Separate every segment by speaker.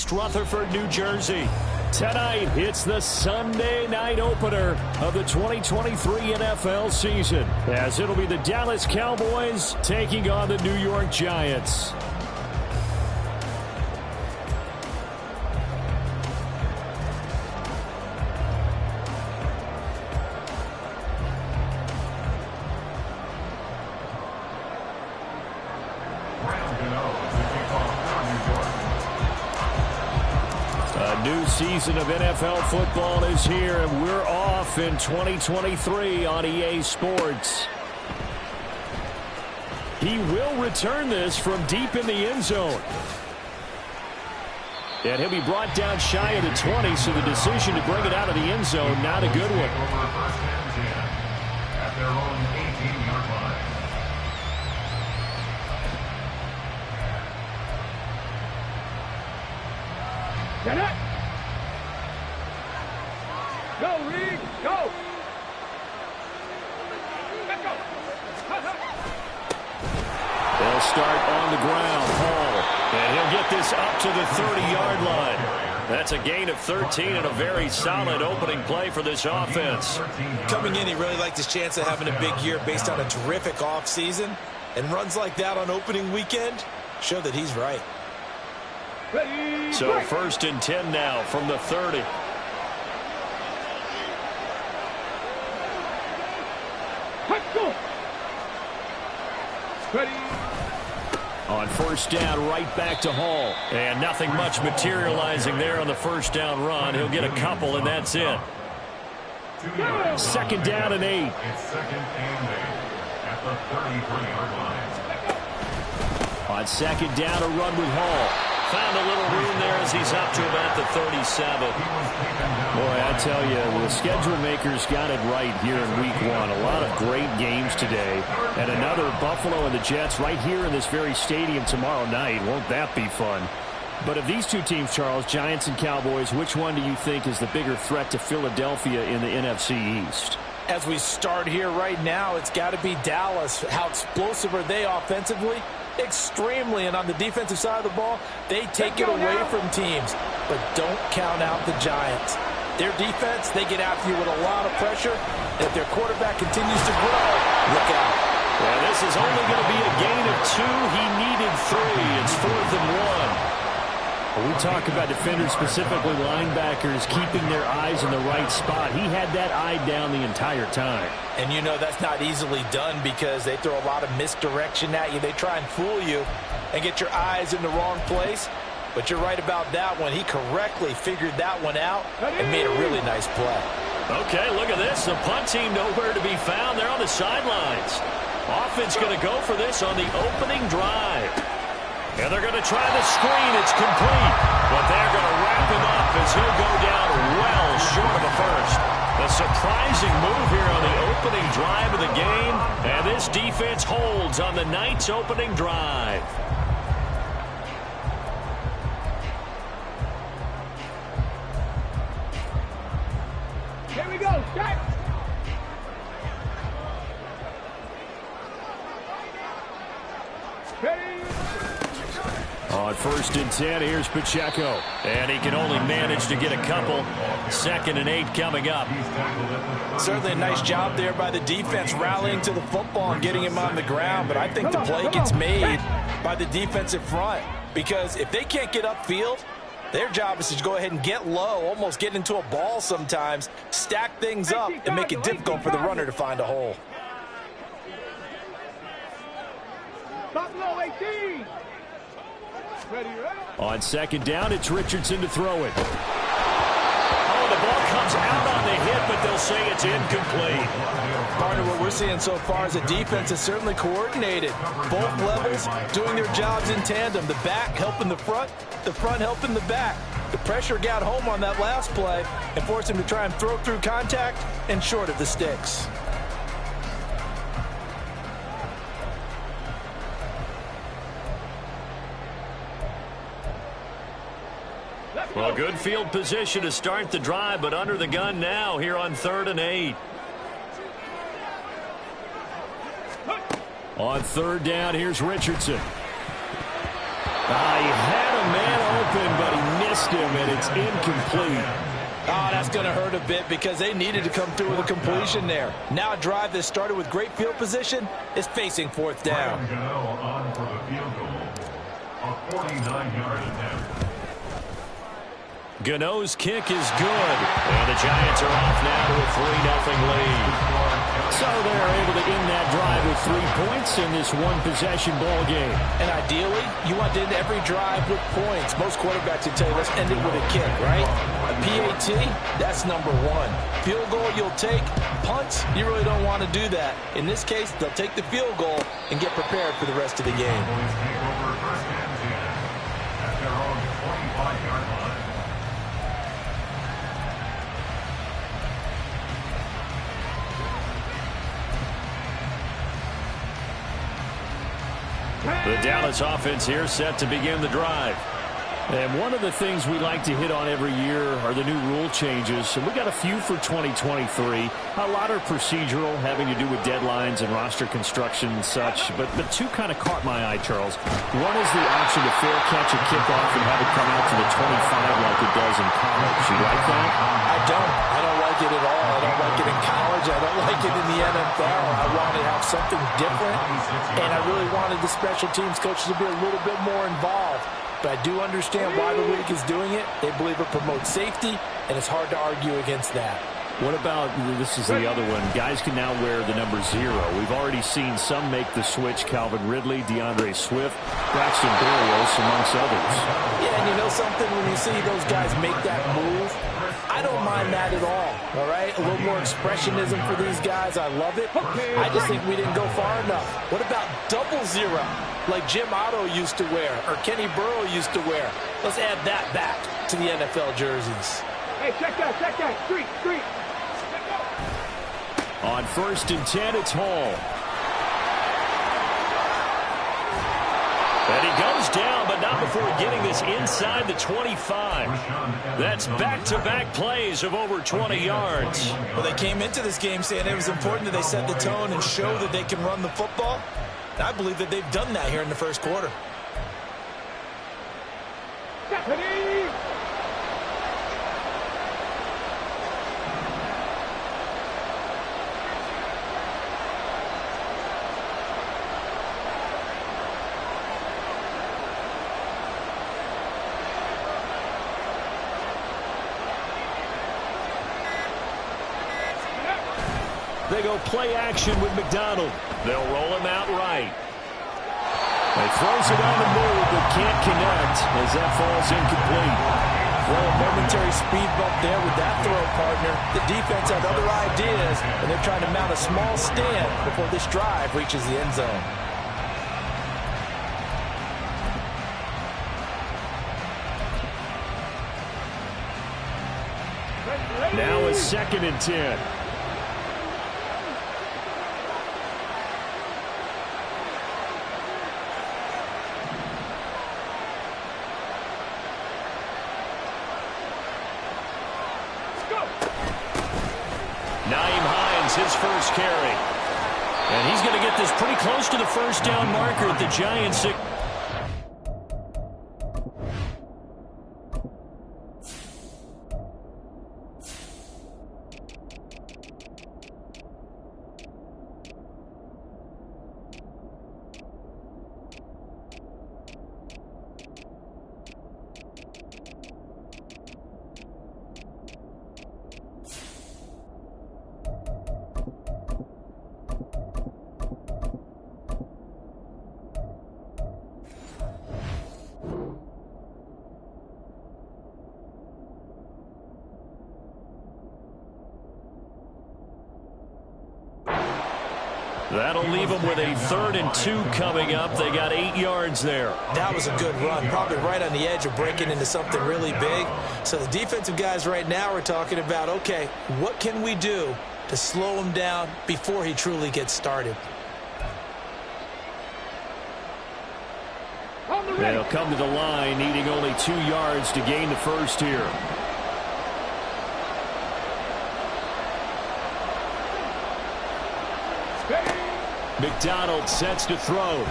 Speaker 1: East Rutherford, New Jersey. Tonight, it's the Sunday night opener of the 2023 NFL season, as it'll be the Dallas Cowboys taking on the New York Giants. New season of NFL football is here, and we're off in 2023 on EA Sports. He will return this from deep in the end zone. And he'll be brought down shy of the 20, so the decision to bring it out of the end zone, not a good one.
Speaker 2: At their own 18-yard line. Get it! Go, Reed, go! Let's go!
Speaker 1: They'll start on the ground. Hall. And he'll get this up to the 30-yard line. That's a gain of 13 and a very solid opening play for this offense.
Speaker 3: Coming in, he really liked his chance of having a big year based on a terrific offseason. And runs like that on opening weekend show that he's right.
Speaker 1: So 1st and 10 now from the 30. On 1st down, right back to Hall. And nothing much materializing there on the 1st down run. He'll get a couple, and that's it. 2nd down and 8.
Speaker 2: It's 2nd and 8 at the 33-yard line.
Speaker 1: On 2nd down, a run with Hall. Found a little room there as he's up to about the 37. Boy, I tell you, the schedule makers got it right here in week 1. A lot of great games today. And another Buffalo and the Jets right here in this very stadium tomorrow night. Won't that be fun? But of these two teams, Charles, Giants and Cowboys, which one do you think is the bigger threat to Philadelphia in the NFC East?
Speaker 3: As we start here right now, it's got to be Dallas. How explosive are they offensively? Extremely. And on the defensive side of the ball, they take it away from teams. But don't count out the Giants. Their defense, they get after you with a lot of pressure. And if their quarterback continues to grow, look out.
Speaker 1: Well, this is only going to be a gain of 2. He needed 3. It's 4th and 1. When we talk about defenders, specifically linebackers, keeping their eyes in the right spot, he had that eye down the entire time.
Speaker 3: And you know that's not easily done because they throw a lot of misdirection at you. They try and fool you and get your eyes in the wrong place. But you're right about that one. He correctly figured that one out and made a really nice play.
Speaker 1: Okay, look at this. The punt team nowhere to be found. They're on the sidelines. Offense going to go for this on the opening drive. And they're going to try the screen. It's complete. But they're going to wrap him up as he'll go down well short of a first. A surprising move here on the opening drive of the game. And this defense holds on the night's opening drive.
Speaker 2: Here we go, start!
Speaker 1: On 1st and 10, here's Pacheco. And he can only manage to get a couple. 2nd and 8 coming up.
Speaker 3: Certainly a nice job there by the defense rallying to the football and getting him on the ground. But I think the play gets made by the defensive front. Because if they can't get upfield, their job is to go ahead and get low, almost get into a ball sometimes, stack things up, and make it difficult for the runner to find a hole.
Speaker 2: Buffalo 18!
Speaker 1: On 2nd down, it's Richardson to throw it. Oh, the ball comes out on the hit, but they'll say it's incomplete.
Speaker 3: Partner, what we're seeing so far is a defense is certainly coordinated. Both levels doing their jobs in tandem. The back helping the front helping the back. The pressure got home on that last play and forced him to try and throw through contact and short of the sticks.
Speaker 1: Well, good field position to start the drive, but under the gun now here on 3rd and 8. On 3rd down, here's Richardson. He had a man open, but he missed him, and it's incomplete.
Speaker 3: Oh, that's going to hurt a bit because they needed to come through with a completion there. Now a drive that started with great field position is facing fourth down.
Speaker 2: On for the field goal. A 49-yard attempt.
Speaker 1: Gano's kick is good. And the Giants are off now to a 3-0 lead. So they're able to end that drive with 3 points in this one-possession ball game.
Speaker 3: And ideally, you want to end every drive with points. Most quarterbacks would tell you, let's end it with a kick, right? A PAT, that's number one. Field goal you'll take. Punts, you really don't want to do that. In this case, they'll take the field goal and get prepared for the rest of the game.
Speaker 2: At their own 25-yard line.
Speaker 1: The Dallas offense here set to begin the drive. And one of the things we like to hit on every year are the new rule changes. And we got a few for 2023. A lot are procedural, having to do with deadlines and roster construction and such. But two kind of caught my eye, Charles. One is the option to fair catch a kickoff and have it come out to the 25 like it does in college. You like that?
Speaker 3: I don't like it at all. I don't like it in college. I don't like it in the NFL. I wanted to have something different. And I really wanted the special teams coaches to be a little bit more involved. But I do understand why the league is doing it. They believe it promotes safety, and it's hard to argue against that.
Speaker 1: What about, this is the other one, guys can now wear the number 0. We've already seen some make the switch, Calvin Ridley, DeAndre Swift, Braxton Berrios, amongst others.
Speaker 3: Yeah, and you know something, when you see those guys make that move, I don't mind that at all right? A little more expressionism for these guys. I love it. I just think we didn't go far enough. What about 00, like Jim Otto used to wear or Kenny Burrow used to wear? Let's add that back to the NFL jerseys.
Speaker 4: Hey, check that. Street.
Speaker 1: On 1st and 10, it's Hall. And he goes down, but not before getting this inside the 25. That's back-to-back plays of over 20 yards.
Speaker 3: Well, they came into this game saying it was important that they set the tone and show that they can run the football. And I believe that they've done that here in the first quarter.
Speaker 4: Stephanie!
Speaker 1: They go play action with McDonald. They'll roll him out right. He throws it on the move, but can't connect as that falls incomplete.
Speaker 3: Well, a momentary speed bump there with that throw, partner. The defense had other ideas, and they're trying to mount a small stand before this drive reaches the end zone.
Speaker 1: Now it's 2nd and 10. His first carry. And he's going to get this pretty close to the first down marker at the Giants' 6. That'll leave them with a 3rd and 2 coming up. They got 8 yards there.
Speaker 3: That was a good run, probably right on the edge of breaking into something really big. So the defensive guys right now are talking about, okay, what can we do to slow him down before he truly gets started?
Speaker 1: They'll come to the line, needing only 2 yards to gain the first here. McDonald sets to throw. And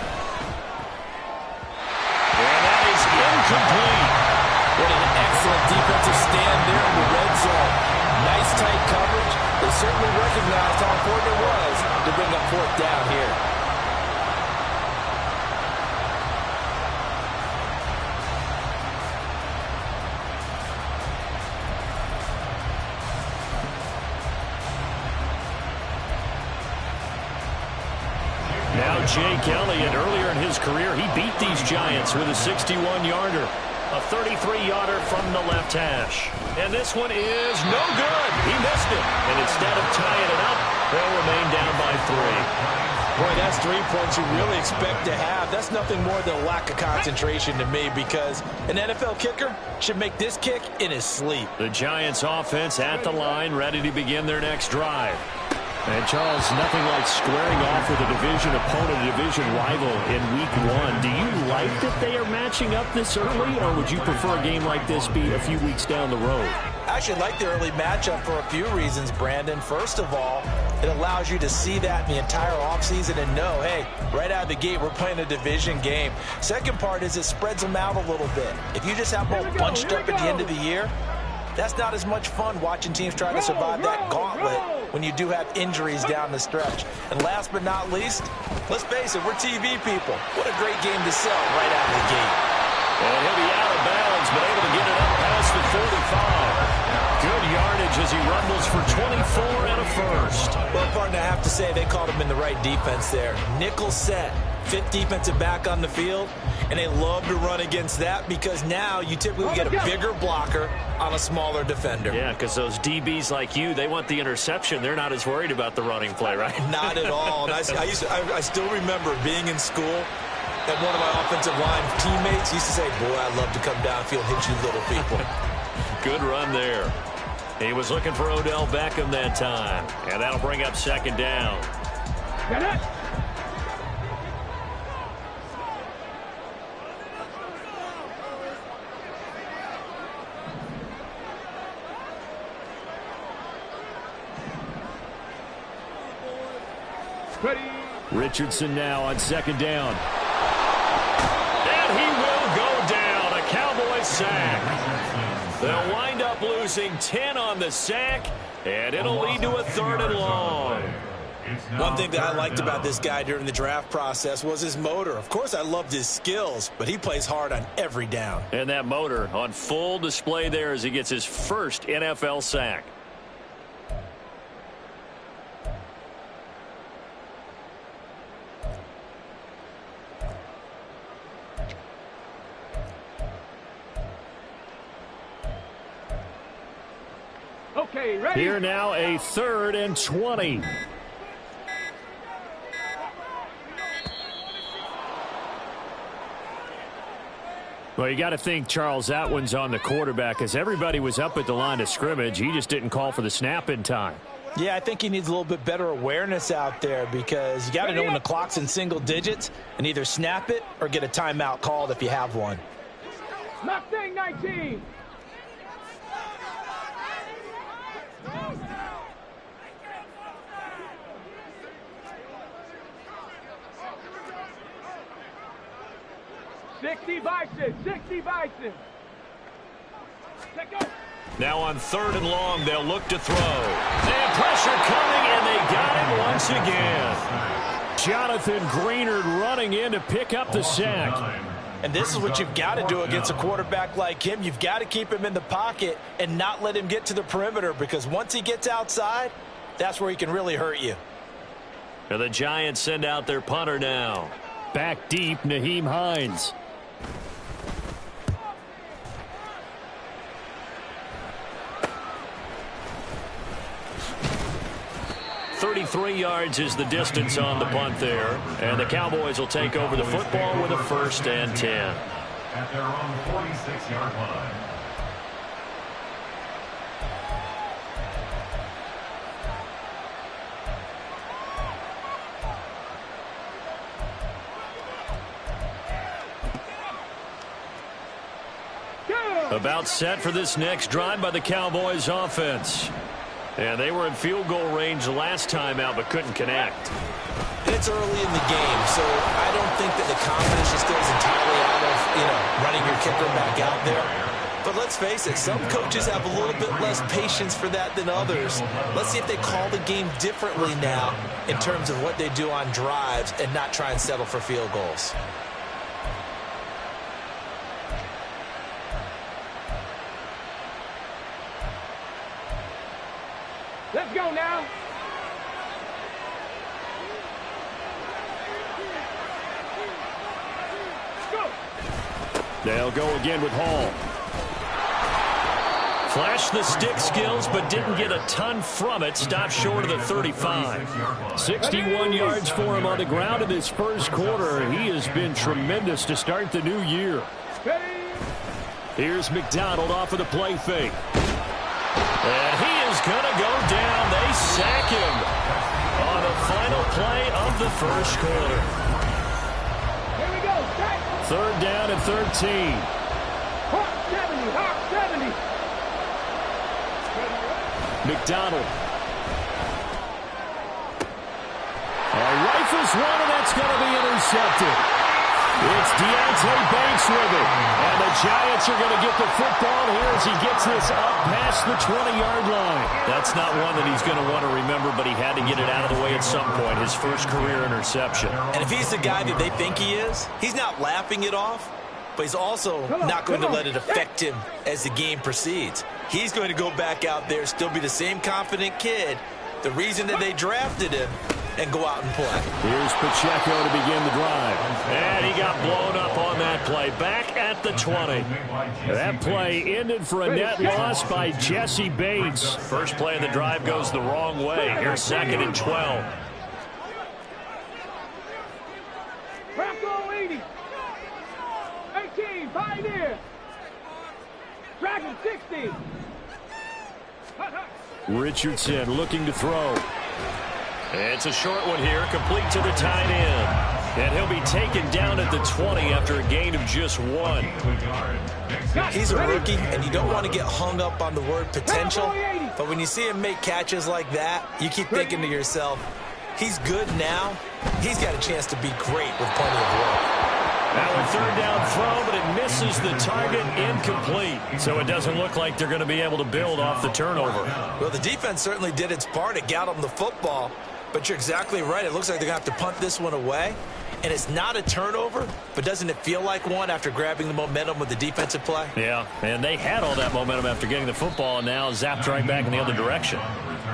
Speaker 1: that is incomplete.
Speaker 3: What an
Speaker 1: Jake Elliott, earlier in his career, he beat these Giants with a 61-yarder. A 33-yarder from the left hash. And this one is no good. He missed it. And instead of tying it up, they'll remain down by 3.
Speaker 3: Boy, that's 3 points you really expect to have. That's nothing more than a lack of concentration to me, because an NFL kicker should make this kick in his sleep.
Speaker 1: The Giants offense at the line, ready to begin their next drive. And, Charles, nothing like squaring off with a division opponent, a division rival in Week 1. Do you like that they are matching up this early, or would you prefer a game like this be a few weeks down the road?
Speaker 3: I actually like the early matchup for a few reasons, Brandon. First of all, it allows you to see that in the entire offseason and know, hey, right out of the gate, we're playing a division game. Second part is it spreads them out a little bit. If you just have both bunched up at the end of the year, that's not as much fun watching teams try to survive that gauntlet when you do have injuries down the stretch. And last but not least, let's face it, we're TV people. What a great game to sell right out of the gate.
Speaker 1: And he'll be out of bounds, but able to get it up past the 45. Good yardage as he rumbles for 24 and a first.
Speaker 3: Well, partner, I have to say they called him in the right defense there. Nickel set, fifth defensive back on the field, and they love to run against that because now you typically get a bigger blocker on a smaller defender.
Speaker 1: Yeah, because those DBs like you, they want the interception. They're not as worried about the running play, right?
Speaker 3: Not at all. And I still remember being in school, and one of my offensive line teammates used to say, boy, I'd love to come downfield and hit you little people.
Speaker 1: Good run there. He was looking for Odell Beckham that time. And that'll bring up second down.
Speaker 4: Get it. Ready.
Speaker 1: Richardson now on second down. And he will go down. A Cowboys sack. They'll wind up losing 10 on the sack, and it'll lead to a 3rd and long.
Speaker 3: One thing that I liked about this guy during the draft process was his motor. Of course, I loved his skills, but he plays hard on every down.
Speaker 1: And that motor on full display there as he gets his first NFL sack.
Speaker 4: Okay, ready?
Speaker 1: Here now a 3rd and 20. Well, you got to think, Charles, that one's on the quarterback as everybody was up at the line of scrimmage. He just didn't call for the snap in time.
Speaker 3: Yeah, I think he needs a little bit better awareness out there because you got to know when the clock's in single digits and either snap it or get a timeout called if you have one.
Speaker 4: Mustang 19. Sixty Bison. Check out.
Speaker 1: Now on 3rd and long, they'll look to throw. They have pressure coming, and they got it once again. Jonathan Greenard running in to pick up the sack.
Speaker 3: And this is what you've got to do against a quarterback like him. You've got to keep him in the pocket and not let him get to the perimeter because once he gets outside, that's where he can really hurt you.
Speaker 1: And the Giants send out their punter now. Back deep, Nyheim Hines. 33 yards is the distance on the punt there. And the Cowboys will take over the football with a 1st and 10.
Speaker 2: At their own 46-yard line.
Speaker 1: About set for this next drive by the Cowboys offense. And they were in field goal range last time out but couldn't connect.
Speaker 3: It's early in the game, so I don't think that the confidence just goes entirely out of, running your kicker back out there. But let's face it, some coaches have a little bit less patience for that than others. Let's see if they call the game differently now in terms of what they do on drives and not try and settle for field goals.
Speaker 4: Let's go now.
Speaker 1: They'll go again with Hall. Flashed the stick skills, but didn't get a ton from it. Stopped short of the 35. 61 yards for him on the ground in this first quarter. He has been tremendous to start the new year. Here's McDonald off of the play fake. And he is going to go down. They sack him on the final play of the first quarter.
Speaker 4: Here we go.
Speaker 1: Third down and 13.
Speaker 4: Hawk 70. Hawk 70.
Speaker 1: McDonald. Rifles one, and that's going to be intercepted. It's Deontay Banks with it. And the Giants are going to get the football here as he gets this up past the 20-yard line. That's not one that he's going to want to remember, but he had to get it out of the way at some point. His first career interception.
Speaker 3: And if he's the guy that they think he is, he's not laughing it off, but he's also not going to let it affect him as the game proceeds. He's going to go back out there, still be the same confident kid, the reason that they drafted him, and go out and play.
Speaker 1: Here's Pacheco to begin the drive. And he got blown up on that play. Back at the 20. That play ended for a net loss by Jesse Bates. First play of the drive goes the wrong way. Here's 2nd and 12.
Speaker 4: Bronco 80. 18. Pioneer. Dragon 60.
Speaker 1: Richardson looking to throw. It's a short one here, complete to the tight end. And he'll be taken down at the 20 after a gain of just 1.
Speaker 3: He's a rookie, and you don't want to get hung up on the word potential. But when you see him make catches like that, you keep thinking to yourself, he's good now. He's got a chance to be great with plenty of work.
Speaker 1: Now a third down throw, but it misses the target, incomplete. So it doesn't look like they're going to be able to build off the turnover.
Speaker 3: Well, the defense certainly did its part. It got them the football. But you're exactly right. It looks like they're going to have to punt this one away. And it's not a turnover, but doesn't it feel like one after grabbing the momentum with the defensive play?
Speaker 1: Yeah, and they had all that momentum after getting the football and now zapped right back in the other direction.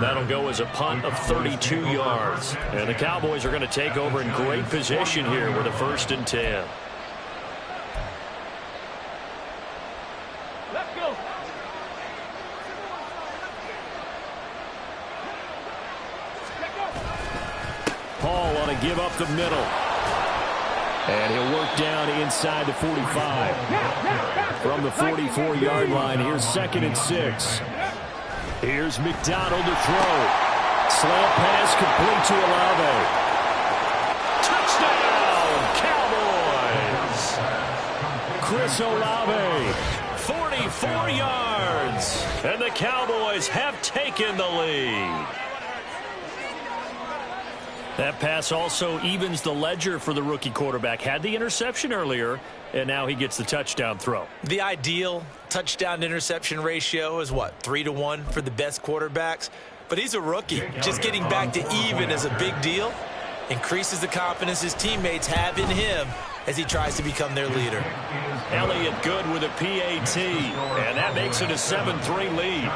Speaker 1: That'll go as a punt of 32 yards. And the Cowboys are going to take over in great position here with a 1st and 10.
Speaker 4: Let's go.
Speaker 1: Paul on a give up the middle. And he'll work down inside the 45. From the 44-yard line, here's 2nd and 6. Here's McDonald to throw. Slant pass complete to Olave. Touchdown, Cowboys! Chris Olave, 44 yards. And the Cowboys have taken the lead. That pass also evens the ledger for the rookie quarterback. Had the interception earlier, and now he gets the touchdown throw.
Speaker 3: The ideal touchdown-interception ratio is, what, 3-to-1 for the best quarterbacks? But he's a rookie. Just getting back to even is a big deal. Increases the confidence his teammates have in him as he tries to become their leader.
Speaker 1: Elliott good with a PAT, and that makes it a 7-3 lead.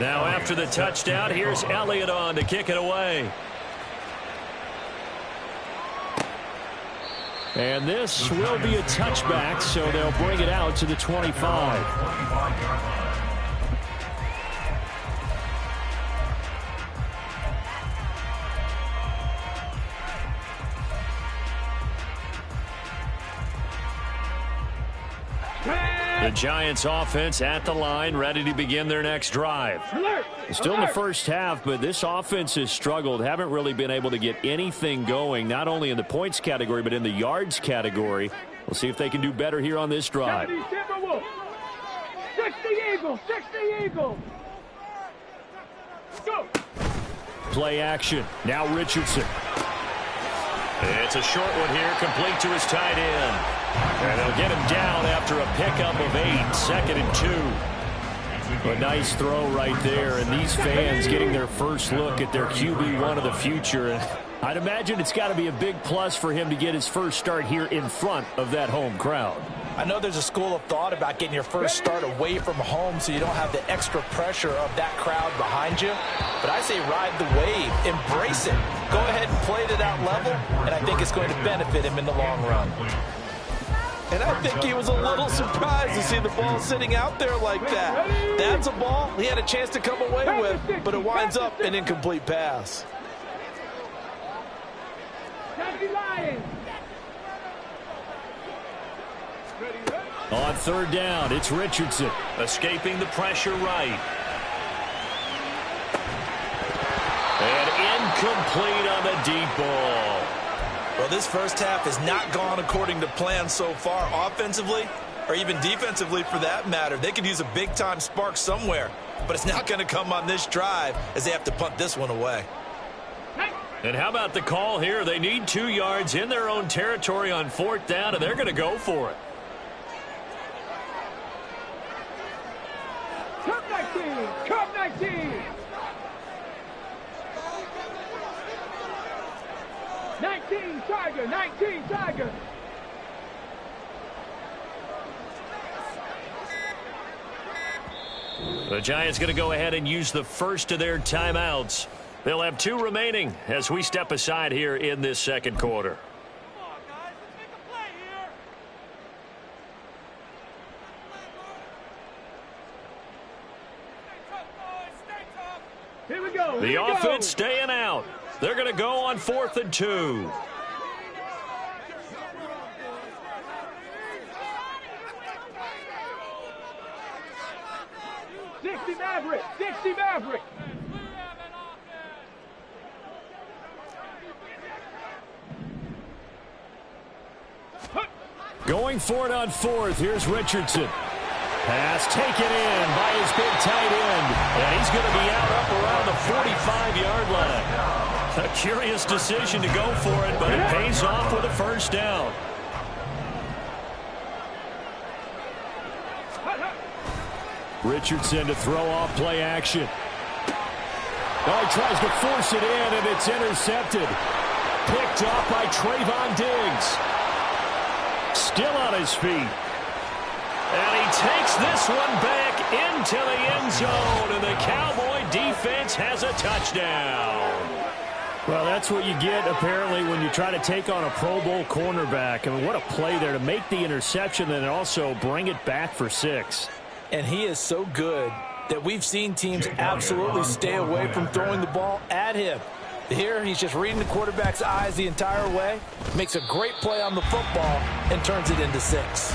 Speaker 1: Now after the touchdown, here's Elliott on to kick it away. And this will be a touchback, so they'll bring it out to the 25. The Giants offense at the line, ready to begin their next drive. Still in the first half, but this offense has struggled. Haven't really been able to get anything going, not only in the points category, but in the yards category. We'll see if they can do better here on this drive.
Speaker 4: 60 Eagles, 60 Eagles. Go.
Speaker 1: Play action. Now Richardson. It's a short one here, complete to his tight end. And they'll get him down after a pickup of 8, 2nd and 2. A nice throw right there, and these fans getting their first look at their QB1 of the future. And I'd imagine it's got to be a big plus for him to get his first start here in front of that home crowd.
Speaker 3: I know there's a school of thought about getting your first start away from home so you don't have the extra pressure of that crowd behind you. But I say ride the wave, embrace it. Go ahead and play to that level, and I think it's going to benefit him in the long run. And I think he was a little surprised to see the ball sitting out there like that. That's a ball he had a chance to come away with, but it winds up an incomplete pass.
Speaker 1: On third down, it's Richardson. Escaping the pressure right. And incomplete on the deep ball.
Speaker 3: Well, this first half has not gone according to plan so far offensively, or even defensively for that matter. They could use a big-time spark somewhere, but it's not going to come on this drive as they have to punt this one away.
Speaker 1: And how about the call here? They need 2 yards in their own territory on fourth down, and they're going to go for it.
Speaker 4: Cup 19! Cup 19! 19 Tiger! 19 Tiger!
Speaker 1: The Giants going to go ahead and use the first of their timeouts. They'll have 2 remaining as we step aside here in this second quarter.
Speaker 4: Here we go.
Speaker 1: The offense staying out. They're going to go on 4th and 2.
Speaker 4: Maverick. 60 Maverick.
Speaker 1: Going for it on 4th. Here's Richardson. Pass taken in by his big tight end. And he's going to be out up around the 45-yard line. A curious decision to go for it, but it pays off with a first down. Richardson to throw off play action. Oh, he tries to force it in, and it's intercepted. Picked off by Trayvon Diggs. Still on his feet. And he takes this one back into the end zone, and the Cowboy defense has a touchdown. Well, that's what you get, apparently, when you try to take on a Pro Bowl cornerback. I mean, what a play there to make the interception and also bring it back for 6.
Speaker 3: And he is so good that we've seen teams absolutely stay away from throwing the ball at him. Here, he's just reading the quarterback's eyes the entire way, makes a great play on the football, and turns it into 6.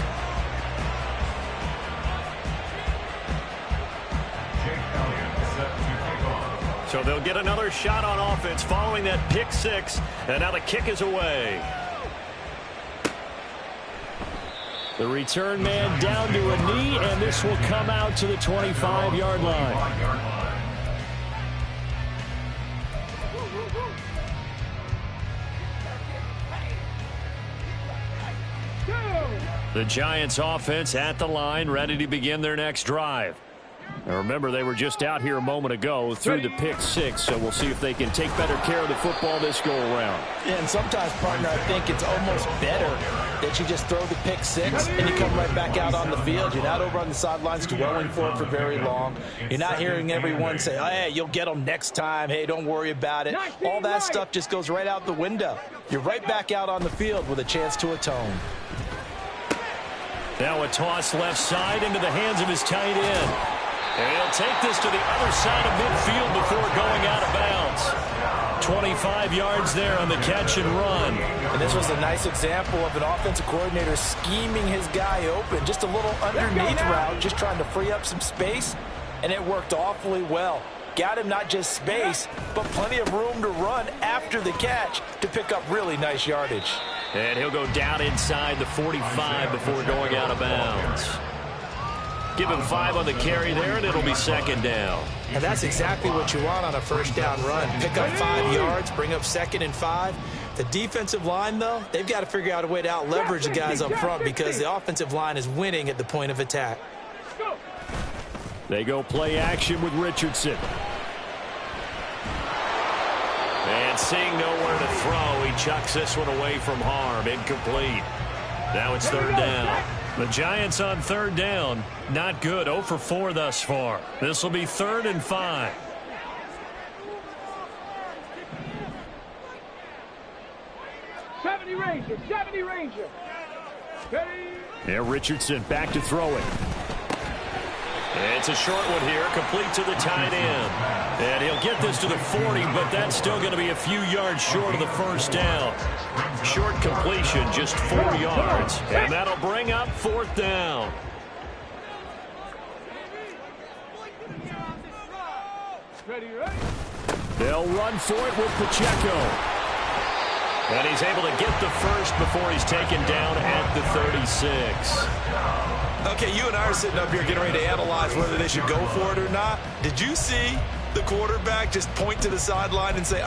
Speaker 1: So they'll get another shot on offense following that pick 6, and now the kick is away. The return man down to a knee, and this will come out to the 25-yard line. The Giants offense at the line, ready to begin their next drive. Now remember, they were just out here a moment ago through the pick 6, so we'll see if they can take better care of the football this go-around.
Speaker 3: And sometimes, partner, I think it's almost better that you just throw the pick 6 and you come right back out on the field. You're not over on the sidelines dwelling for it for very long. You're not hearing everyone say, oh, hey, you'll get them next time. Hey, don't worry about it. All that stuff just goes right out the window. You're right back out on the field with a chance to atone.
Speaker 1: Now a toss left side into the hands of his tight end. And he'll take this to the other side of midfield before going out of bounds. 25 yards there on the catch and run.
Speaker 3: And this was a nice example of an offensive coordinator scheming his guy open. Just a little underneath route, just trying to free up some space. And it worked awfully well. Got him not just space, but plenty of room to run after the catch to pick up really nice yardage.
Speaker 1: And he'll go down inside the 45 before going out of bounds. Give him 5 on the carry there, and it'll be second down.
Speaker 3: And that's exactly what you want on a first down run. Pick up 5 yards, bring up 2nd and 5. The defensive line, though, they've got to figure out a way to out-leverage the guys up front because the offensive line is winning at the point of attack.
Speaker 1: They go play action with Richardson. And seeing nowhere to throw, he chucks this one away from harm. Incomplete. Now it's third down. The Giants on third down. Not good. 0 for 4 thus far. This will be 3rd and 5.
Speaker 4: Ranger, 70 Ranger.
Speaker 1: There, Richardson back to throw it. It's a short one here, complete to the tight end. And he'll get this to the 40, but that's still going to be a few yards short of the first down. Short completion, just 4 yards. And that'll bring up 4th down. They'll run for it with Pacheco. And he's able to get the first before he's taken down at the 36.
Speaker 3: Okay, you and I are sitting up here getting ready to analyze whether they should go for it or not. Did you see the quarterback just point to the sideline and say,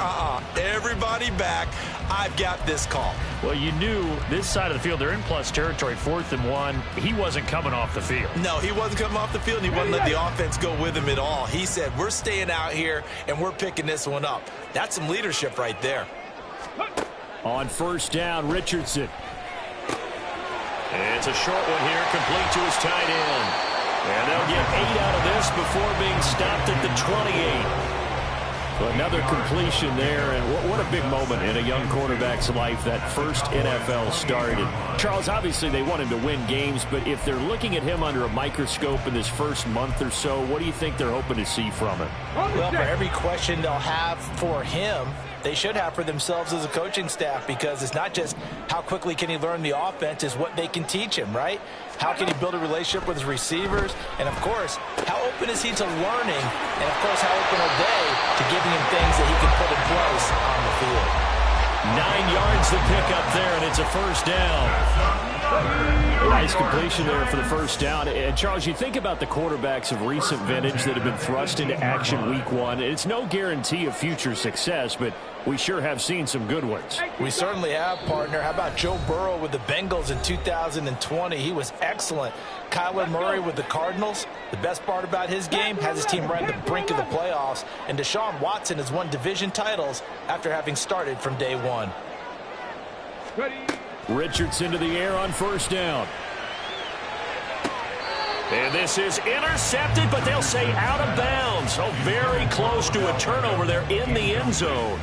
Speaker 3: everybody back, I've got this call?
Speaker 1: Well, you knew this side of the field, they're in plus territory, 4th and 1. He wasn't coming off the field.
Speaker 3: No, he wasn't coming off the field, and he wouldn't let the offense go with him at all. He said, we're staying out here, and we're picking this one up. That's some leadership right there.
Speaker 1: On first down, Richardson. It's a short one here, complete to his tight end. And they'll get 8 out of this before being stopped at the 28. Another completion there, and what a big moment in a young quarterback's life, that first NFL start. And Charles, obviously they want him to win games, but if they're looking at him under a microscope in this first month or so, what do you think they're hoping to see from him?
Speaker 3: Well, for every question they'll have for him, they should have for themselves as a coaching staff, because it's not just how quickly can he learn the offense, it's what they can teach him, right? How can he build a relationship with his receivers? And, of course, how open is he to learning? And, of course, how open are they to giving him things that he can put in place on the field?
Speaker 1: 9 yards the pickup there, and it's a first down. Nice completion there for the first down. And, Charles, you think about the quarterbacks of recent vintage that have been thrust into action week 1. It's no guarantee of future success, but we sure have seen some good ones.
Speaker 3: We certainly have, partner. How about Joe Burrow with the Bengals in 2020? He was excellent. Kyler Murray with the Cardinals. The best part about his game, has his team right at the brink of the playoffs. And Deshaun Watson has won division titles after having started from day 1.
Speaker 1: Richardson to the air on first down. And this is intercepted, but they'll say out of bounds. So very close to a turnover there in the end zone.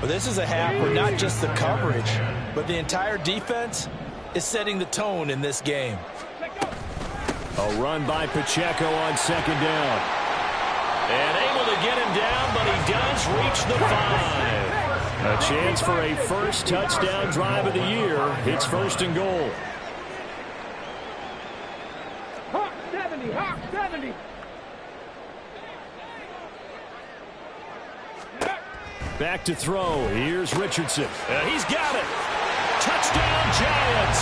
Speaker 3: Well, this is a half where not just the coverage, but the entire defense is setting the tone in this game.
Speaker 1: A run by Pacheco on second down. And able to get him down, but he does reach the 5. A chance for a first touchdown drive of the year. It's 1st and goal.
Speaker 4: Hawk 70, Hawk 70.
Speaker 1: Back to throw. Here's Richardson. He's got it. Touchdown, Giants.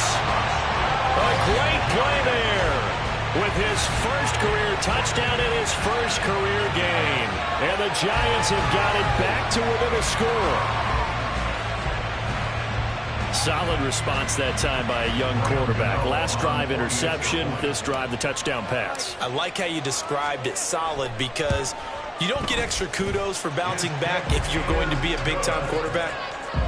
Speaker 1: A great play there with his first career touchdown in his first career game. And the Giants have got it back to within a score. Solid response that time by a young quarterback. Last drive, interception. This drive, the touchdown pass.
Speaker 3: I like how you described it, solid, because you don't get extra kudos for bouncing back if you're going to be a big-time quarterback.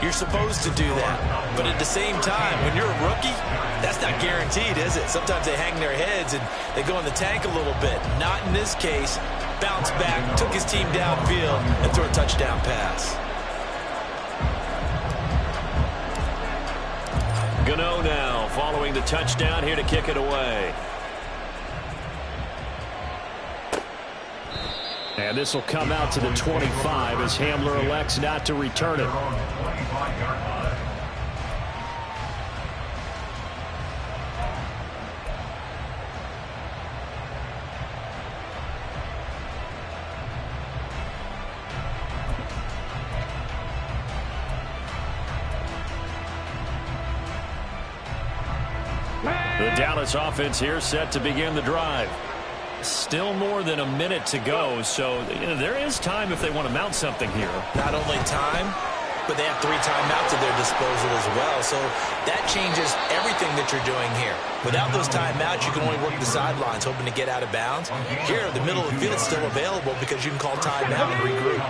Speaker 3: You're supposed to do that. But at the same time, when you're a rookie, that's not guaranteed, is it? Sometimes they hang their heads and they go in the tank a little bit. Not in this case. Bounced back, took his team downfield, and threw a touchdown pass.
Speaker 1: Gano now following the touchdown here to kick it away. And this will come out to the 25 as Hamler elects not to return it. The Dallas offense here set to begin the drive. Still more than a minute to go, so there is time if they want to mount something here.
Speaker 3: Not only time, but they have 3 timeouts at their disposal as well, so that changes everything that you're doing here. Without those timeouts, you can only work the sidelines, hoping to get out of bounds. Here, the middle of the field is still available because you can call timeout and regroup.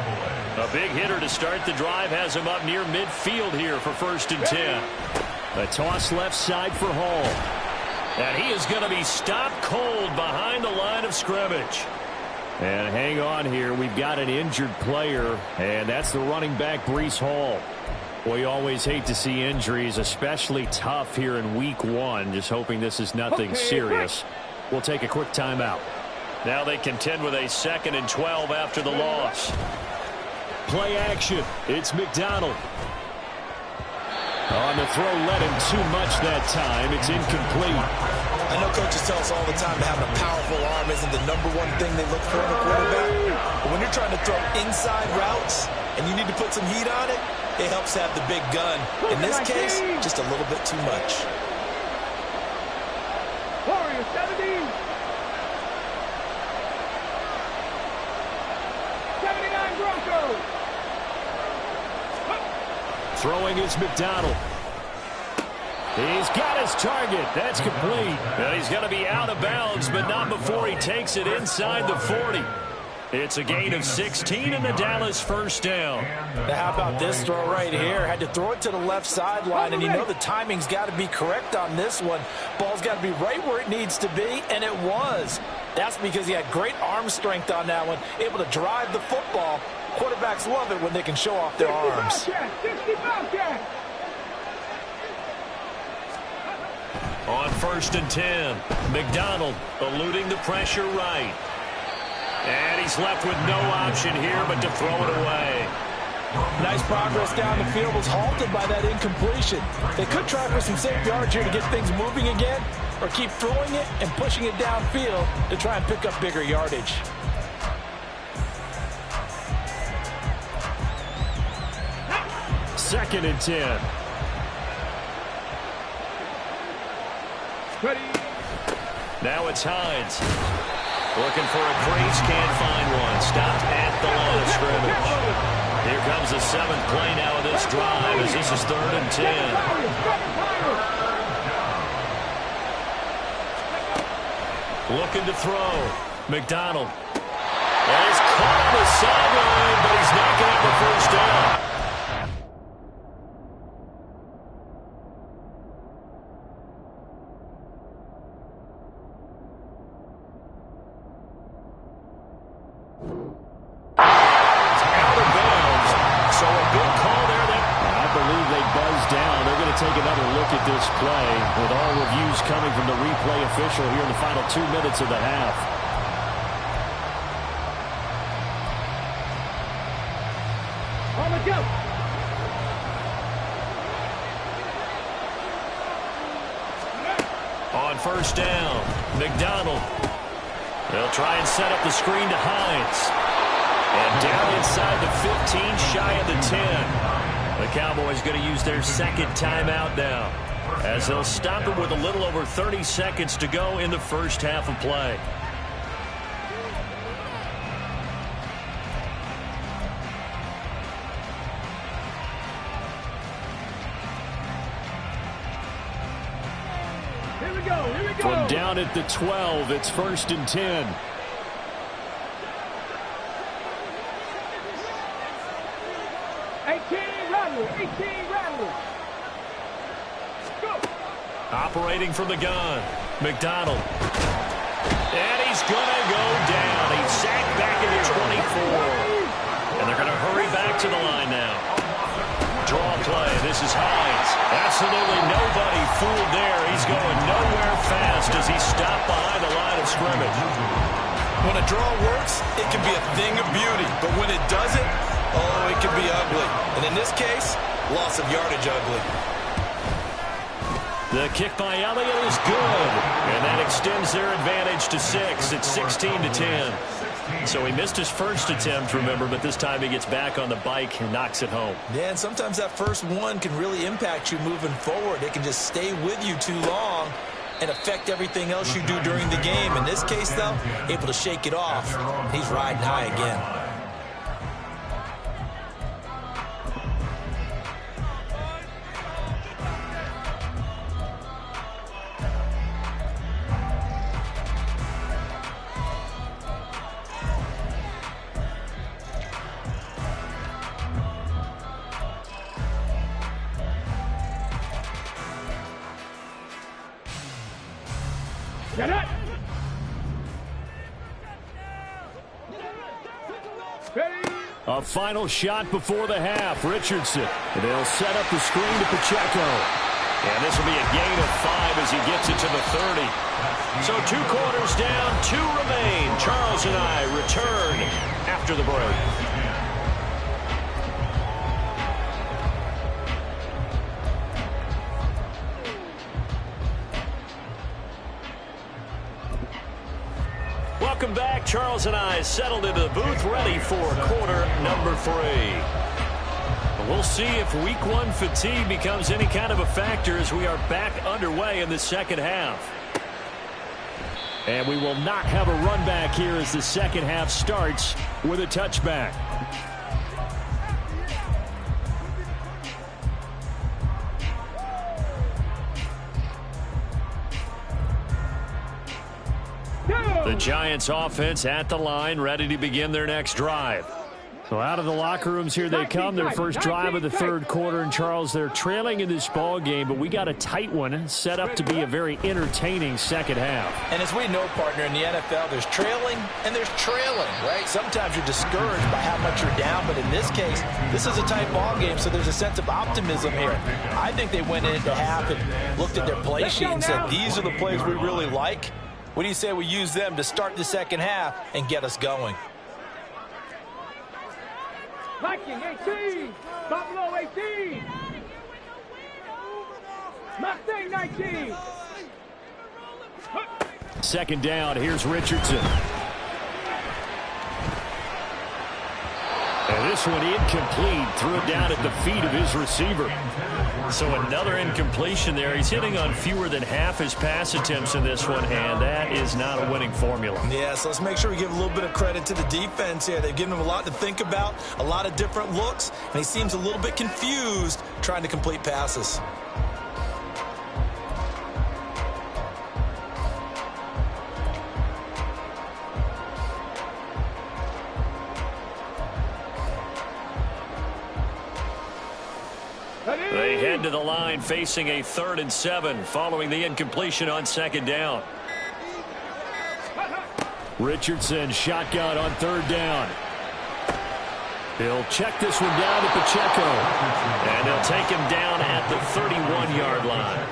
Speaker 1: A big hitter to start the drive has him up near midfield here for 1st and 10. A toss left side for Hall. And he is going to be stopped cold behind the line of scrimmage. And hang on here. We've got an injured player, and that's the running back, Breece Hall. We always hate to see injuries, especially tough here in week 1. Just hoping this is nothing serious. We'll take a quick timeout. Now they contend with a 2nd and 12 after the loss. Play action. It's McDonald. On the throw, led him too much that time. It's incomplete.
Speaker 3: I know coaches tell us all the time that having a powerful arm isn't the #1 thing they look for in a quarterback. But when you're trying to throw inside routes and you need to put some heat on it, it helps have the big gun. In this case, just a little bit too much.
Speaker 4: Warriors 70. 79 Broncos.
Speaker 1: Throwing is McDonald. He's got his target. That's complete. And he's going to be out of bounds, but not before he takes it inside the 40. It's a gain of 16 and the Dallas first down.
Speaker 3: Now how about this throw right here? Had to throw it to the left sideline, and you know the timing's got to be correct on this one. Ball's got to be right where it needs to be, and it was. That's because he had great arm strength on that one, able to drive the football. Quarterbacks love it when they can show off their arms.
Speaker 4: 60 Bobcats.
Speaker 1: On 1st and 10, McDonald eluding the pressure right. And he's left with no option here but to throw it away.
Speaker 3: Nice progress down the field, was halted by that incompletion. They could try for some safe yards here to get things moving again, or keep throwing it and pushing it downfield to try and pick up bigger yardage.
Speaker 1: Second and 10.
Speaker 4: Ready.
Speaker 1: Now it's Hines. Looking for a crease, can't find one. Stopped at the line of scrimmage. Here comes the 7th play now of this drive as this is 3rd and 10. Looking to throw. McDonald. And he's caught on the sideline, but he's not going to have the first down. Take another look at this play with all reviews coming from the replay official here in the final 2 minutes of the half.
Speaker 4: On the go.
Speaker 1: On 1st down, McDonald. They'll try and set up the screen to Hines. And down inside the 15, shy of the 10. The Cowboys going to use their 2nd timeout now, as they'll stop it with a little over 30 seconds to go in the first half of play.
Speaker 4: Here we go. Here we go.
Speaker 1: From down at the 12, it's 1st and 10. Operating from the gun, McDonald. And he's going to go down. He's sacked back at the 24. And they're going to hurry back to the line now. Draw play. This is Hines. Absolutely nobody fooled there. He's going nowhere fast as he's stopped behind the line of scrimmage.
Speaker 3: When a draw works, it can be a thing of beauty. But when it doesn't, oh, it can be ugly. And in this case, loss of yardage ugly.
Speaker 1: The kick by Elliott is good. And that extends their advantage to 6. It's 16-10. So he missed his first attempt, remember, but this time he gets back on the bike and knocks it home.
Speaker 3: Yeah, and sometimes that first one can really impact you moving forward. It can just stay with you too long and affect everything else you do during the game. In this case, though, able to shake it off. He's riding high again.
Speaker 4: Get it. Ready.
Speaker 1: A final shot before the half. Richardson. They'll set up the screen to Pacheco. And this will be a gain of 5 as he gets it to the 30. So 2 quarters down, 2 remain. Charles and I return after the break. Welcome back. Charles and I settled into the booth, ready for quarter number 3. We'll see if week 1 fatigue becomes any kind of a factor as we are back underway in the second half. And we will not have a run back here as the second half starts with a touchback. The Giants offense at the line, ready to begin their next drive. So out of the locker rooms here they come, their first drive of the third quarter. And Charles, they're trailing in this ball game, but we got a tight one set up to be a very entertaining second half.
Speaker 3: And as we know, partner, in the NFL, there's trailing and there's trailing, right? Sometimes you're discouraged by how much you're down, but in this case, this is a tight ball game, so there's a sense of optimism here. I think they went into half and looked at their play sheet and said, these are the plays we really like. What do you say we use them to start the second half and get us going?
Speaker 4: Viking 18. Buffalo 18. Mustang 19.
Speaker 1: Second down, here's Richardson. And this one incomplete. Threw it down at the feet of his receiver. So another incompletion there. He's hitting on fewer than half his pass attempts in this one, and that is not a winning formula.
Speaker 3: Yeah, so let's make sure we give a little bit of credit to the defense here. They've given him a lot to think about, a lot of different looks, and he seems a little bit confused trying to complete passes.
Speaker 1: They head to the line facing a 3rd and 7 following the incompletion on second down. Richardson shotgun on 3rd down. He'll check this one down to Pacheco. And they'll take him down at the 31-yard line.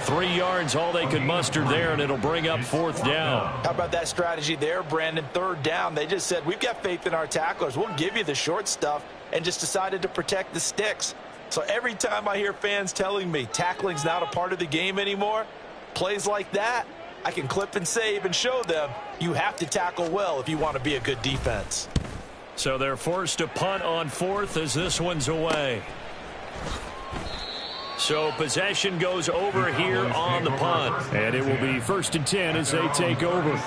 Speaker 1: 3 yards all they could muster there, and it'll bring up 4th down.
Speaker 3: How about that strategy there, Brandon? 3rd down. They just said, we've got faith in our tacklers. We'll give you the short stuff, and just decided to protect the sticks. So every time I hear fans telling me tackling's not a part of the game anymore, plays like that, I can clip and save and show them you have to tackle well if you want to be a good defense.
Speaker 1: So they're forced to punt on 4th as this one's away. So possession goes over here on the punt. And it will be 1st and 10 as they take over.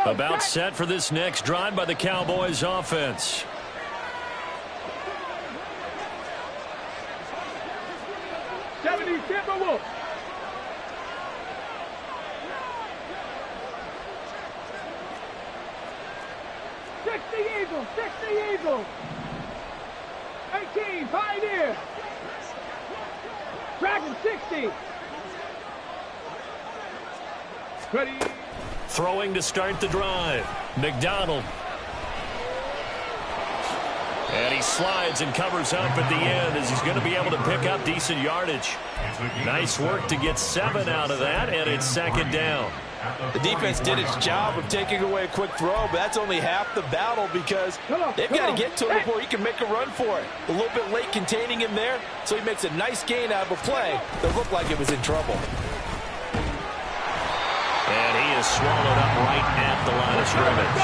Speaker 1: About set for this next drive by the Cowboys offense.
Speaker 4: Timberwolves. 60 Eagles, 60 Eagles. 18 Pioneer. Dragon 60. Ready.
Speaker 1: Throwing to start the drive. McDonald. And he slides and covers up at the end as he's going to be able to pick up decent yardage. Nice work to get 7 out of that, and it's 2nd down.
Speaker 3: The defense did its job of taking away a quick throw, but that's only half the battle because they've got to get to him before he can make a run for it. A little bit late containing him there, so he makes a nice gain out of a play that looked like it was in trouble.
Speaker 1: And he is swallowed up right at the line of scrimmage.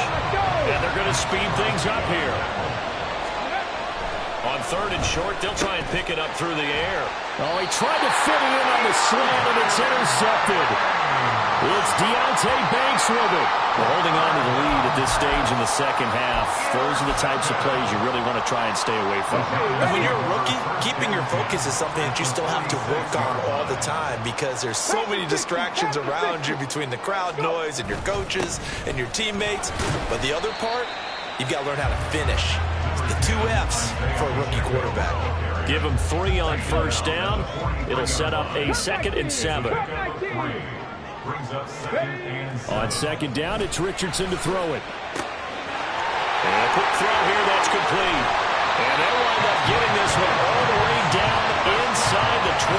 Speaker 1: And they're going to speed things up here. On On 3rd and short, they'll try and pick it up through the air. Oh, he tried to fit it in on the slant, and it's intercepted. It's Deontay Banks with it. Well, holding on to the lead at this stage in the second half. Those are the types of plays you really want to try and stay away from.
Speaker 3: And when you're a rookie, keeping your focus is something that you still have to work on all the time because there's so many distractions around you between the crowd noise and your coaches and your teammates. But the other part, you've got to learn how to finish. The 2 F's for a rookie quarterback.
Speaker 1: Give him 3 on 1st down. It'll set up a 2nd and 7. On 2nd down, it's Richardson to throw it. And a quick throw here, that's complete. And they'll wind up getting this one all the way down inside the 20.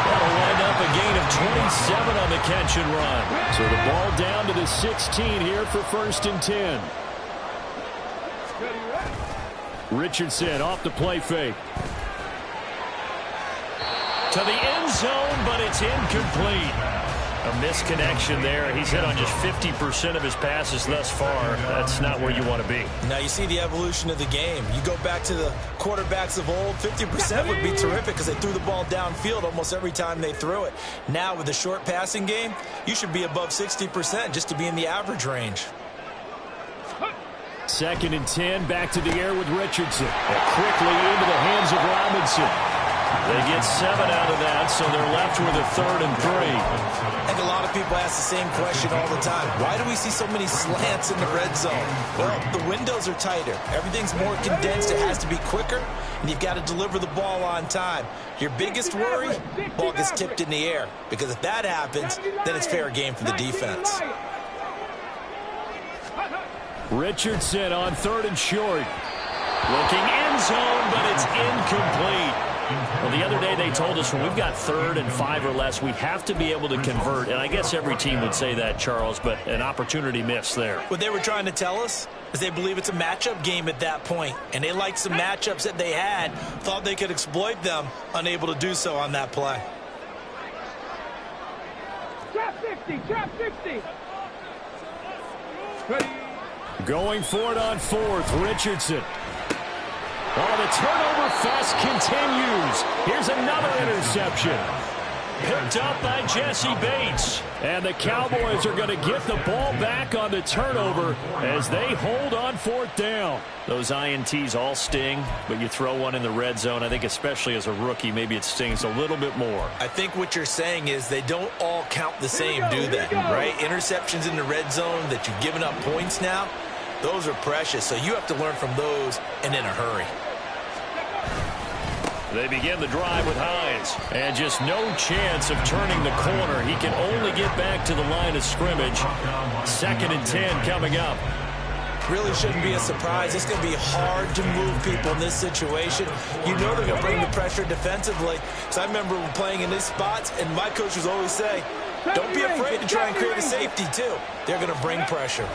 Speaker 1: That'll wind up a gain of 27 on the catch and run. So the ball down to the 16 here for 1st and 10. Richardson off the play fake. To the end zone, but it's incomplete. A misconnection there. He's hit on just 50% of his passes thus far. That's not where you want to be.
Speaker 3: Now you see the evolution of the game. You go back to the quarterbacks of old, 50% would be terrific because they threw the ball downfield almost every time they threw it. Now with the short passing game, you should be above 60% just to be in the average range.
Speaker 1: 2nd and 10, back to the air with Richardson. And quickly into the hands of Robinson. They get 7 out of that, so they're left with a 3rd and 3.
Speaker 3: I think a lot of people ask the same question all the time. Why do we see so many slants in the red zone? Well, the windows are tighter. Everything's more condensed. It has to be quicker, and you've got to deliver the ball on time. Your biggest worry, ball gets tipped in the air, because if that happens, then it's fair game for the defense.
Speaker 1: Richardson on 3rd and short. Looking end zone, but it's incomplete. Well, the other day they told us when we've got 3rd and 5 or less, we have to be able to convert. And I guess every team would say that, Charles, but an opportunity missed there.
Speaker 3: What they were trying to tell us is they believe it's a matchup game at that point. And they liked some matchups that they had, thought they could exploit them, unable to do so on that play.
Speaker 4: Trap 60, trap 60. Ready.
Speaker 1: Going for it on 4th, Richardson. Oh, the turnover fest continues. Here's another interception. Picked up by Jesse Bates. And the Cowboys are going to get the ball back on the turnover as they hold on 4th down. Those INTs all sting, but you throw one in the red zone. I think especially as a rookie, maybe it stings a little bit more.
Speaker 3: I think what you're saying is they don't all count the same, do they? Right? Interceptions in the red zone that you've given up points now, those are precious. So you have to learn from those and in a hurry.
Speaker 1: They begin the drive with Hines. And just no chance of turning the corner. He can only get back to the line of scrimmage. 2nd and 10 coming up.
Speaker 3: Really shouldn't be a surprise. It's going to be hard to move people in this situation. You know they're going to bring the pressure defensively. So I remember playing in these spots, and my coaches always say, don't be afraid to try and create a safety, too. They're going to bring pressure.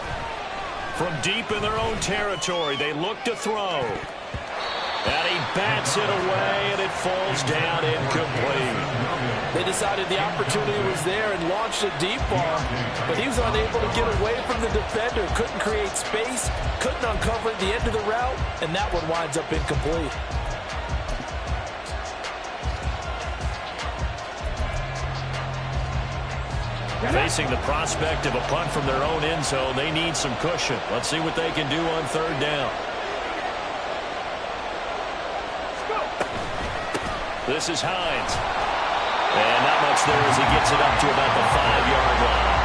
Speaker 1: From deep in their own territory, they look to throw. And he bats it away, and it falls down incomplete.
Speaker 5: They decided the opportunity was there and launched a deep ball, but he was unable to get away from the defender, couldn't create space, couldn't uncover the end of the route, and that one winds up incomplete.
Speaker 1: Facing the prospect of a punt from their own end zone, they need some cushion. Let's see what they can do on 3rd down. This is Hines. And not much there as he gets it up to about the 5-yard line.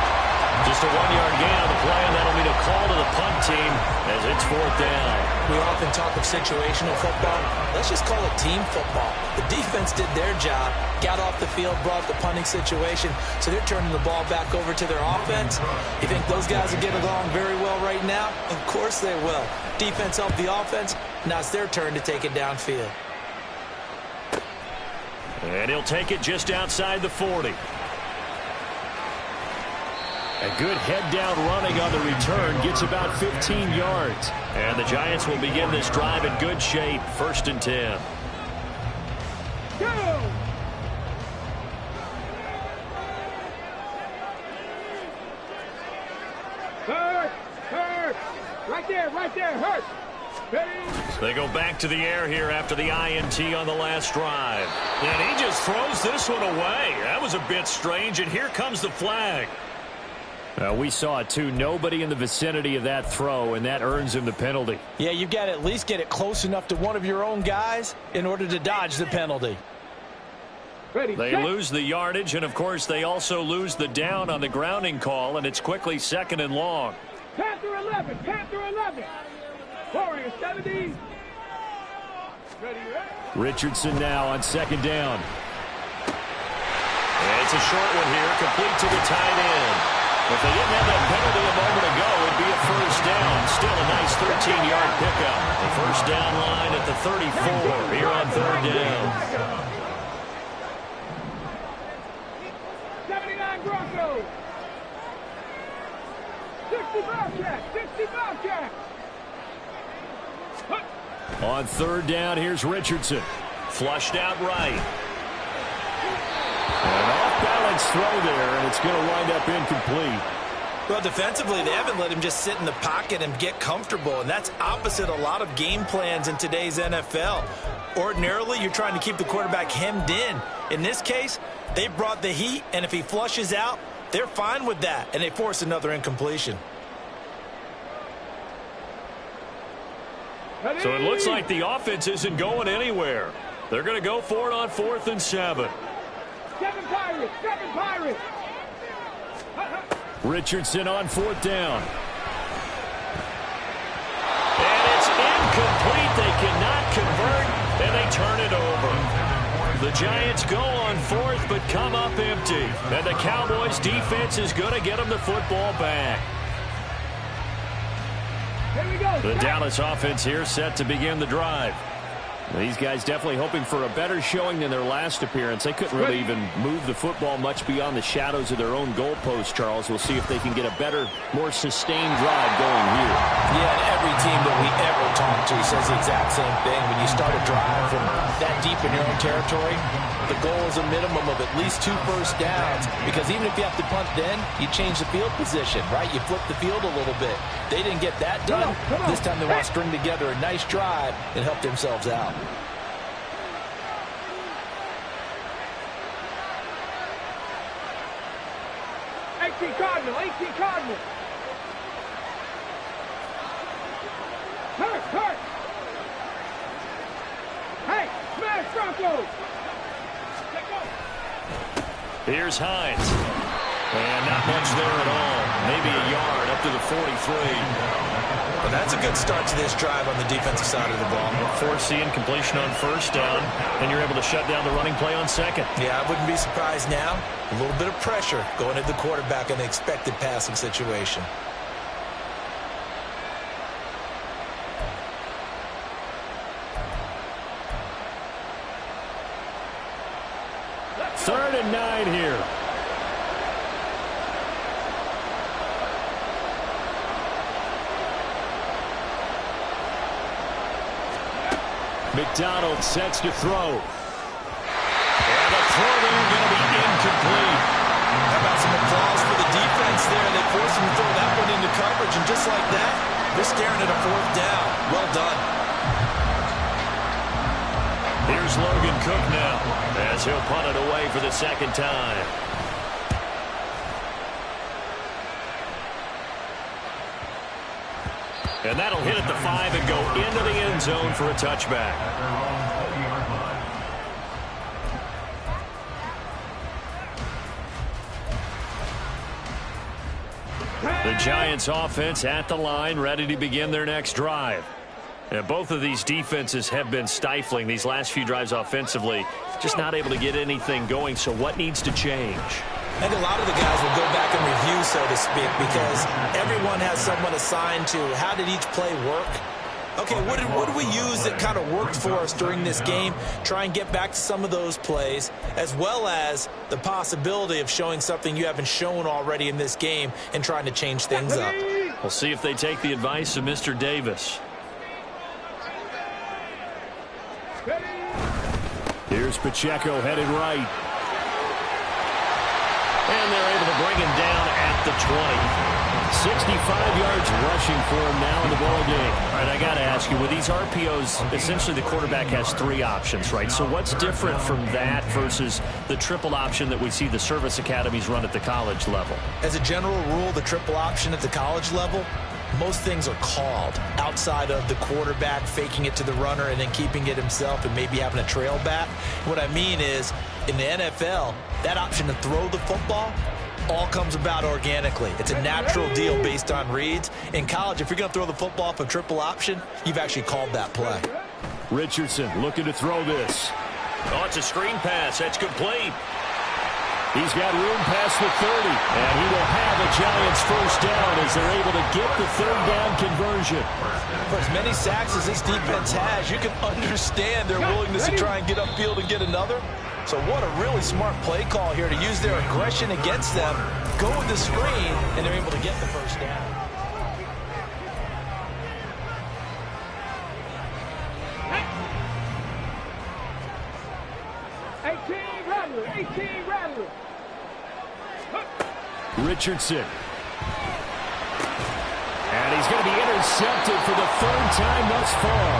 Speaker 1: Just a 1-yard gain on the play, and that'll be a call to the punt team as it's 4th down.
Speaker 3: We often talk of situational football. Let's just call it team football. The defense did their job, got off the field, brought the punting situation, so they're turning the ball back over to their offense. You think those guys will get along very well right now? Of course they will. Defense helped the offense. Now it's their turn to take it downfield.
Speaker 1: And he'll take it just outside the 40. A good head-down running on the return gets about 15 yards. And the Giants will begin this drive in good shape. 1st and 10.
Speaker 4: Go! Hurt! Hurt! Right there, hurt!
Speaker 1: They go back to the air here after the INT on the last drive. And he just throws this one away. That was a bit strange, and here comes the flag. We saw it, too. Nobody in the vicinity of that throw, and that earns him the penalty.
Speaker 5: Yeah, you've got to at least get it close enough to one of your own guys in order to dodge the penalty.
Speaker 1: They lose the yardage, and, of course, they also lose the down on the grounding call, and it's quickly 2nd and long.
Speaker 4: Panther 11, Panther 11. Warrior 70.
Speaker 1: Richardson now on 2nd down. And it's a short one here, complete to the tight end. If they didn't have that penalty a moment ago, it'd be a 1st down. Still a nice 13-yard pickup. The 1st down line at the 34 here on 3rd down.
Speaker 4: 79 Broncos. 60 Bobcats, 60 Bobcats.
Speaker 1: On 3rd down, here's Richardson. Flushed out right. An off-balance throw there, and it's going to wind up incomplete.
Speaker 5: Well, defensively, they haven't let him just sit in the pocket and get comfortable, and that's opposite a lot of game plans in today's NFL. Ordinarily, you're trying to keep the quarterback hemmed in. In this case, they brought the heat, and if he flushes out, they're fine with that, and they force another incompletion.
Speaker 1: So it looks like the offense isn't going anywhere. They're going to go for it on 4th and 7.
Speaker 4: 7 Pirates, 7 Pirates.
Speaker 1: Richardson on 4th down. And it's incomplete. They cannot convert, and they turn it over. The Giants go on 4th, but come up empty. And the Cowboys defense is going to get them the football back.
Speaker 4: Here we go.
Speaker 1: The Dallas offense here set to begin the drive. These guys definitely hoping for a better showing than their last appearance. They couldn't really even move the football much beyond the shadows of their own goalpost, Charles. We'll see if they can get a better, more sustained drive going here.
Speaker 5: Yeah, and every team that we ever talk to says the exact same thing. When you start a drive from that deep in your own territory, the goal is a minimum of at least 2 first downs, because even if you have to punt then, you change the field position, right? You flip the field a little bit. They didn't get that done. This time they want to string together a nice drive and help themselves out.
Speaker 4: 18 Cardinal, 18 Cardinal. Hurt. Hey, smash Broncos.
Speaker 1: Here's Hines. And not much there at all. Maybe a yard up to the 43.
Speaker 5: Well, that's a good start to this drive on the defensive side of the ball.
Speaker 1: Force the incompletion on 1st down, and you're able to shut down the running play on 2nd.
Speaker 5: Yeah, I wouldn't be surprised now. A little bit of pressure going at the quarterback in the expected passing situation.
Speaker 1: Third and 9 here. McDonald sets to throw. And the throw there going to be incomplete.
Speaker 5: How about some applause for the defense there? They forced him to throw that one into coverage, and just like that, they're staring at a 4th down. Well done.
Speaker 1: Here's Logan Cook now, as he'll punt it away for the 2nd time. And that'll hit at the 5 and go into the end zone for a touchback. The Giants offense at the line, ready to begin their next drive. And both of these defenses have been stifling these last few drives offensively. Just not able to get anything going, so what needs to change?
Speaker 5: I think a lot of the guys will go back and review, so to speak, because everyone has someone assigned to how did each play work. Okay, what did we use that kind of worked for us during this game? Try and get back to some of those plays, as well as the possibility of showing something you haven't shown already in this game and trying to change things up.
Speaker 1: We'll see if they take the advice of Mr. Davis. Here's Pacheco headed right. And they're able to bring him down at the 20. 65 yards rushing for him now in the ball game. All right, I got to ask you, with these RPOs, essentially the quarterback has 3 options, right? So what's different from that versus the triple option that we see the service academies run at the college level?
Speaker 5: As a general rule, the triple option at the college level, most things are called outside of the quarterback faking it to the runner and then keeping it himself and maybe having a trail back. What I mean is, in the NFL, that option to throw the football all comes about organically. It's a natural deal based on reads. In college, if you're going to throw the football for triple option, you've actually called that play.
Speaker 1: Richardson looking to throw this. Oh, it's a screen pass. That's complete. He's got room past the 30, and he will have a Giants first down as they're able to get the third down conversion.
Speaker 5: For as many sacks as this defense has, you can understand their willingness to try and get upfield and get another. So what a really smart play call here to use their aggression against them, go with the screen, and they're able to get the first down.
Speaker 1: Richardson. And he's going to be intercepted for the 3rd time thus far.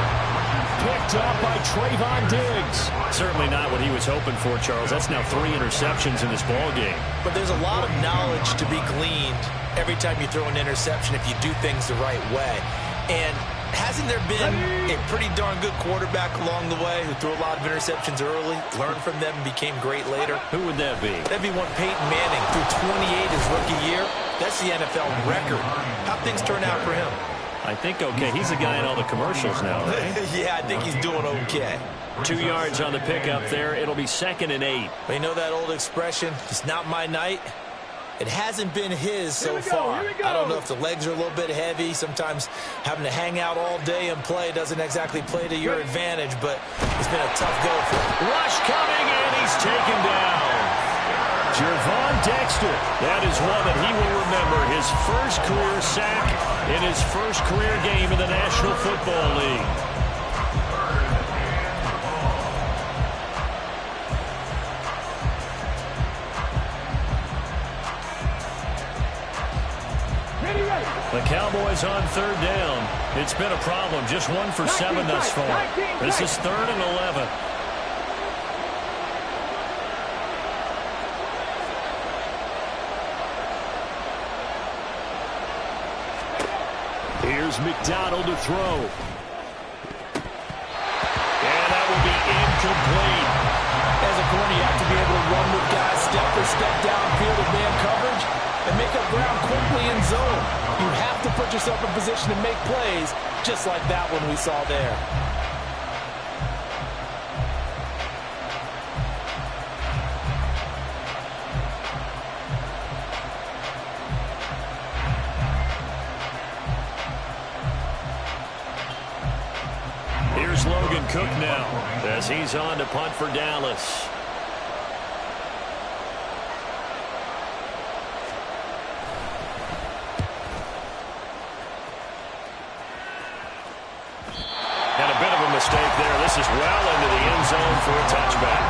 Speaker 1: Picked up by Trayvon Diggs. Certainly not what he was hoping for, Charles. That's now 3 interceptions in this ball game.
Speaker 5: But there's a lot of knowledge to be gleaned every time you throw an interception if you do things the right way. And hasn't there been a pretty darn good quarterback along the way who threw a lot of interceptions early, learned from them, and became great later?
Speaker 1: Who would that be?
Speaker 5: That'd be one Peyton Manning, threw 28 his rookie year. That's the NFL record. How'd things turn out for him?
Speaker 1: I think okay. He's the guy in all the commercials now, right?
Speaker 5: Yeah, I think he's doing okay.
Speaker 1: 2 yards on the pickup there. It'll be 2nd and 8.
Speaker 5: But you know that old expression, it's not my night? It hasn't been his so far. I don't know if the legs are a little bit heavy. Sometimes having to hang out all day and play doesn't exactly play to your advantage, but it's been a tough go for him.
Speaker 1: Rush coming, and he's taken down. Gervon Dexter. That is one that he will remember. His first career sack in his first career game in the National Football League. The Cowboys on 3rd down. It's been a problem. Just 1 for 7 thus far. This is 3rd and 11. Here's McDonald to throw. And that will be incomplete.
Speaker 3: As a corner, you have to be able to run with guys step for step downfield of man coverage and make up ground quickly in zone. You have to put yourself in position to make plays, just like that one we saw there.
Speaker 1: Here's Logan Cook now as he's on to punt for Dallas. And a bit of a mistake there. This is well into the end zone for a touchback.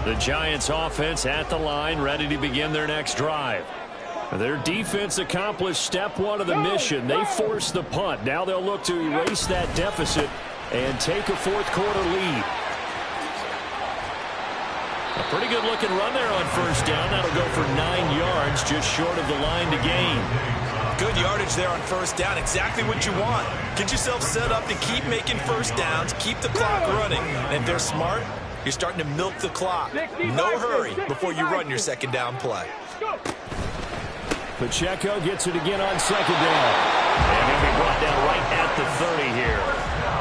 Speaker 1: The Giants offense at the line, ready to begin their next drive. Their defense accomplished step 1 of the mission. They forced the punt. Now they'll look to erase that deficit and take a 4th quarter lead. A pretty good looking run there on 1st down. That'll go for 9 yards, just short of the line to gain.
Speaker 5: Good yardage there on 1st down. Exactly what you want. Get yourself set up to keep making 1st downs, keep the clock running. And if they're smart, you're starting to milk the clock. No hurry before you run your 2nd down play.
Speaker 1: Pacheco gets it again on 2nd down. And he'll be brought down right at the 30 here.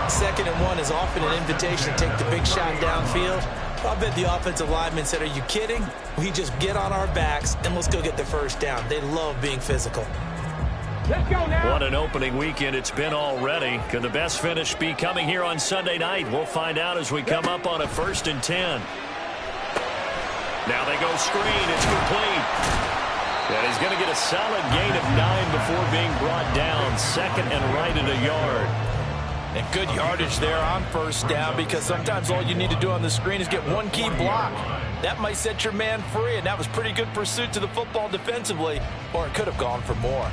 Speaker 5: 2nd and 1 is often an invitation to take the big shot downfield. I bet the offensive linemen said, are you kidding? We just get on our backs and let's go get the 1st down. They love being physical.
Speaker 4: Let's go now.
Speaker 1: What an opening weekend it's been already. Could the best finish be coming here on Sunday night? We'll find out as we come up on a 1st and 10. Now they go screen. It's complete. And he's going to get a solid gain of 9 before being brought down. Second and right at a yard.
Speaker 3: And good yardage there on first down, because sometimes all you need to do on the screen is get one key block. That might set your man free, and that was pretty good pursuit to the football defensively, or it could have gone for more.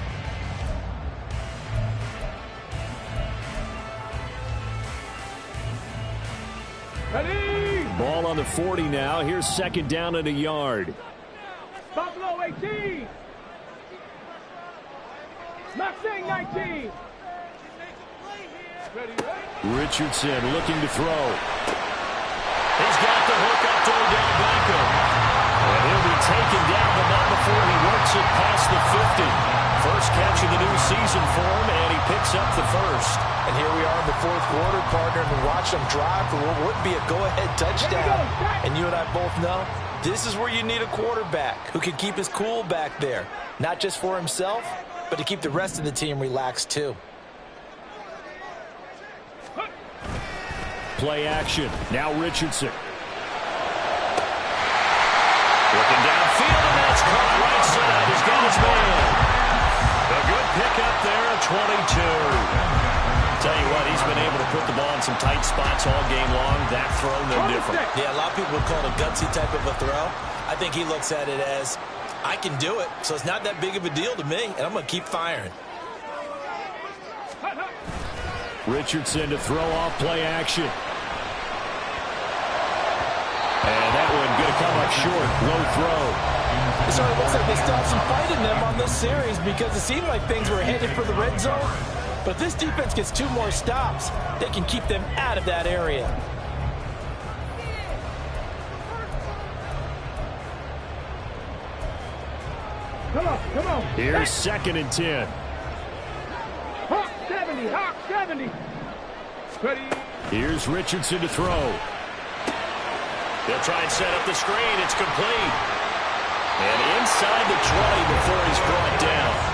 Speaker 4: Ready?
Speaker 1: Ball on the 40 now. Here's second down at a yard.
Speaker 4: Buffalo 18. Mustang 19. Ready?
Speaker 1: Richardson looking to throw. He's got the hook up to Odell Beckham. And he'll be taken down, but not before he works it past the 50. First catch of the new season for him, and he picks up the first.
Speaker 3: And here we are in the fourth quarter, partner, and watch them drive for what would be a go-ahead touchdown. And you and I both know this is where you need a quarterback who can keep his cool back there. Not just for himself, but to keep the rest of the team relaxed too.
Speaker 1: Play action. Now Richardson. Looking downfield, and that's caught right side. He's got his man. A good pickup there, a 22. Tell you what, he's been able to put the ball in some tight spots all game long. That throw, no different.
Speaker 5: Yeah, a lot of people would call it a gutsy type of a throw. I think he looks at it as, I can do it, so it's not that big of a deal to me, and I'm going to keep firing.
Speaker 1: Richardson to throw off play action. And that one going to come up short. Low throw.
Speaker 3: It sort of looks like they still have some fight in them on this series, because it seemed like things were headed for the red zone. But this defense gets 2 more stops. They can keep them out of that area.
Speaker 4: Come on.
Speaker 1: Here's second and 10.
Speaker 4: Hawk 70, Hawk 70. Ready?
Speaker 1: Here's Richardson to throw. They'll try and set up the screen. It's complete. And inside the 20 before he's brought down.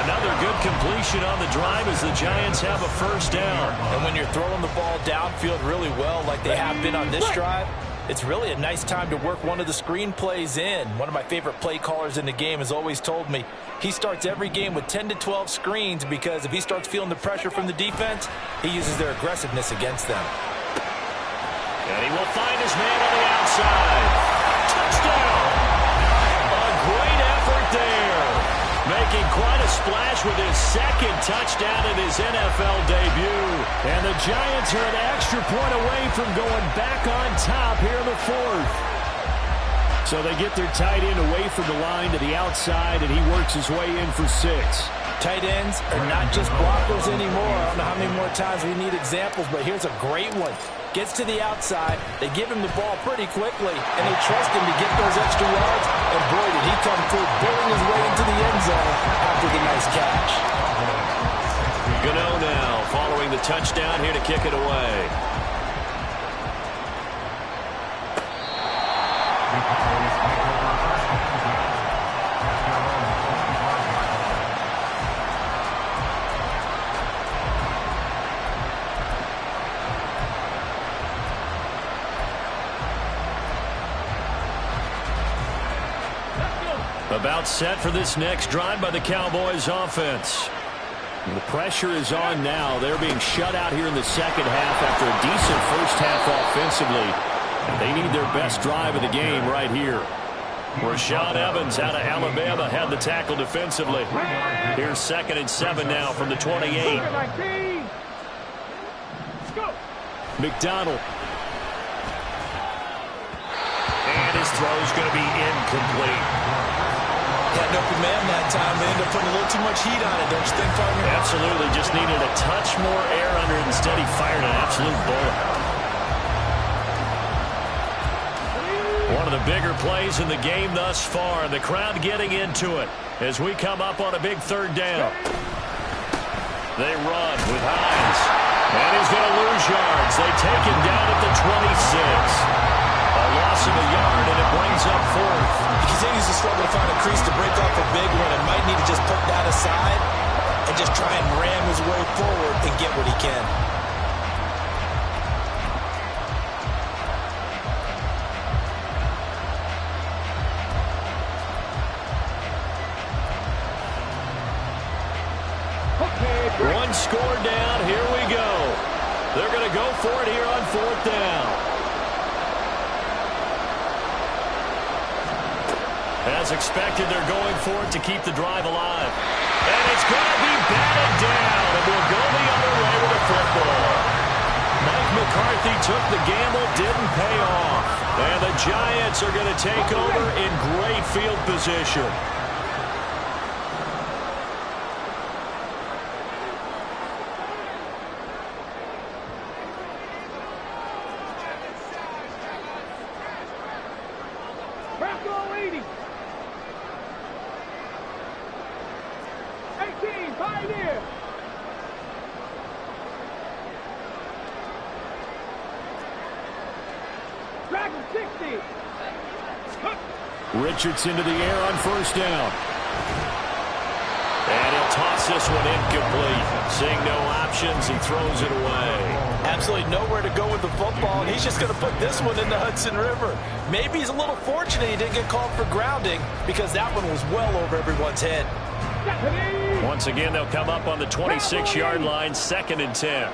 Speaker 1: Another good completion on the drive as the Giants have a first down.
Speaker 3: And when you're throwing the ball downfield really well like they have been on this drive, it's really a nice time to work one of the screen plays in. One of my favorite play callers in the game has always told me he starts every game with 10 to 12 screens, because if he starts feeling the pressure from the defense, he uses their aggressiveness against them.
Speaker 1: And he will find his man on the outside. Touchdown! A great effort there. Making quite a splash with his second touchdown in his NFL debut. And the Giants are an extra point away from going back on top here in the fourth. So they get their tight end away from the line to the outside, and he works his way in for 6.
Speaker 3: Tight ends are not just blockers anymore. I don't know how many more times we need examples, but here's a great one. Gets to the outside, they give him the ball pretty quickly, and they trust him to get those extra yards, and boy, did he come through, billing his way into the end zone after the nice catch.
Speaker 1: Gano now following the touchdown here to kick it away. About set for this next drive by the Cowboys offense. The pressure is on now. They're being shut out here in the second half after a decent first half offensively. And they need their best drive of the game right here. Rashaan Evans out of Alabama had the tackle defensively. Here's second and 7 now from the 28. McDonald. And his throw's going to be incomplete.
Speaker 5: Had an open man that time. They ended up putting a little too much heat on it, don't you think, partner?
Speaker 1: Absolutely. Just needed a touch more air under it. Instead, he fired an absolute bullet. One of the bigger plays in the game thus far. The crowd getting into it as we come up on a big third down. They run with Hines. And he's going to lose yards. They take him down at the 26. A loss of a yard, and it brings up fourth.
Speaker 5: He continues to struggle to find a crease to break off a big one, and might need to just put that aside and just try and ram his way forward and get what he can.
Speaker 1: score down. Here we go. They're going to go for it here on 4th down. As expected, they're going for it to keep the drive alive. And it's going to be batted down, and we'll go the other way with the football. Mike McCarthy took the gamble, didn't pay off. And the Giants are going to take over in great field position.
Speaker 4: Bracco 80. 18, Pioneer. Dragon 60.
Speaker 1: Richardson to the air on 1st down. And he'll toss this one incomplete. Seeing no options, he throws it away.
Speaker 3: Absolutely nowhere to go with the football, and he's just going to put this one in the Hudson River. Maybe he's a little fortunate he didn't get called for grounding because that one was well over everyone's head.
Speaker 1: Once again, they'll come up on the 26-yard line, 2nd and 10.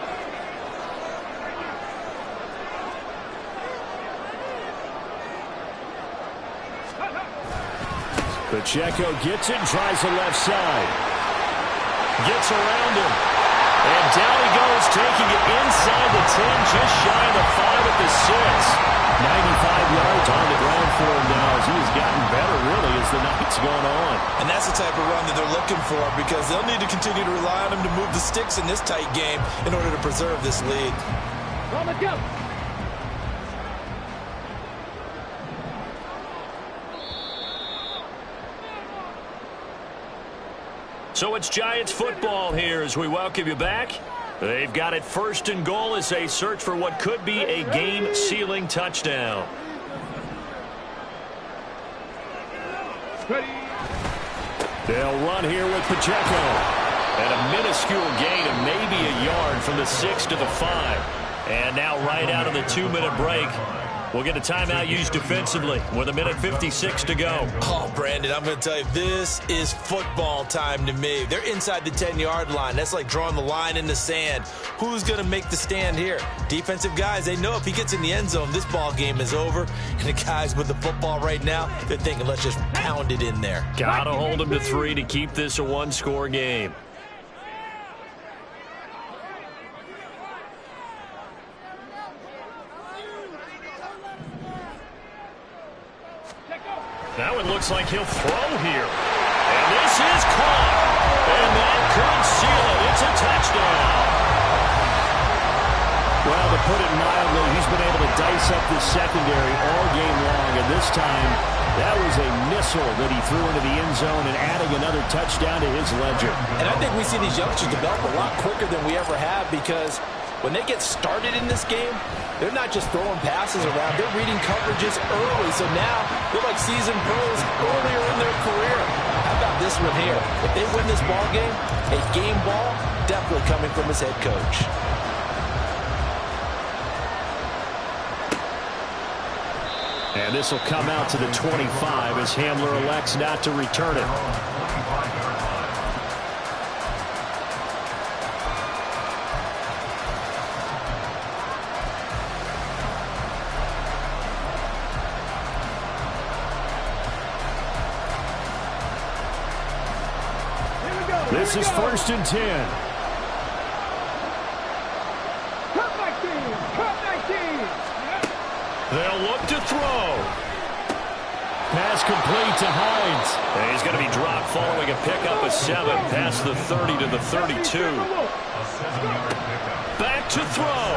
Speaker 1: Pacheco gets it, tries the left side. Gets around him. And down he goes, taking it inside the 10, just shy of the 5 at the 6. 95 yards on the ground for him now as he has gotten better, really, as the night's gone on.
Speaker 5: And that's the type of run that they're looking for because they'll need to continue to rely on him to move the sticks in this tight game in order to preserve this lead.
Speaker 4: On the jump.
Speaker 1: So it's Giants football here as we welcome you back. They've got it 1st and goal as they search for what could be a game-sealing touchdown. They'll run here with Pacheco. And a minuscule gain of maybe a yard from the 6 to the 5. And now right out of the 2-minute break, we'll get a timeout used defensively with 1:56 to go.
Speaker 5: Oh, Brandon, I'm going to tell you, this is football time to me. They're inside the 10-yard line. That's like drawing the line in the sand. Who's going to make the stand here? Defensive guys, they know if he gets in the end zone, this ball game is over. And the guys with the football right now, they're thinking, let's just pound it in there.
Speaker 1: Got to hold him to 3 to keep this a one-score game. Now it looks like he'll throw here. And this is caught. And that could seal it. It's a touchdown. Well, to put it mildly, he's been able to dice up the secondary all game long. And this time, that was a missile that he threw into the end zone and adding another touchdown to his ledger.
Speaker 3: And I think we see these youngsters develop a lot quicker than we ever have because when they get started in this game, they're not just throwing passes around. They're reading coverages early. So now they're like seasoned pros earlier in their career. How about this one here? If they win this ball game, a game ball definitely coming from his head coach.
Speaker 1: And this will come out to the 25 as Hamler elects not to return it. This is 1st and 10. They'll look to throw. Pass complete to Hines. And he's going to be dropped following a pickup of 7 past the 30 to the 32. Back to throw.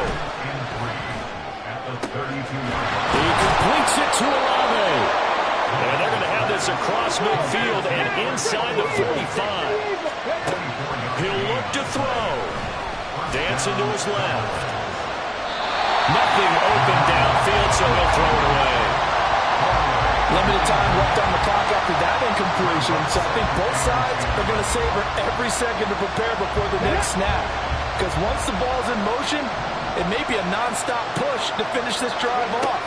Speaker 1: He completes it to Olave. And they're going to have this across midfield and inside the 45. He'll look to throw. Dancing to his left. Nothing open downfield, so he'll throw it away.
Speaker 3: Limited time left on the clock after that incompletion, so I think both sides are going to savor every second to prepare before the next snap. Because once the ball's in motion, it may be a non-stop push to finish this drive off.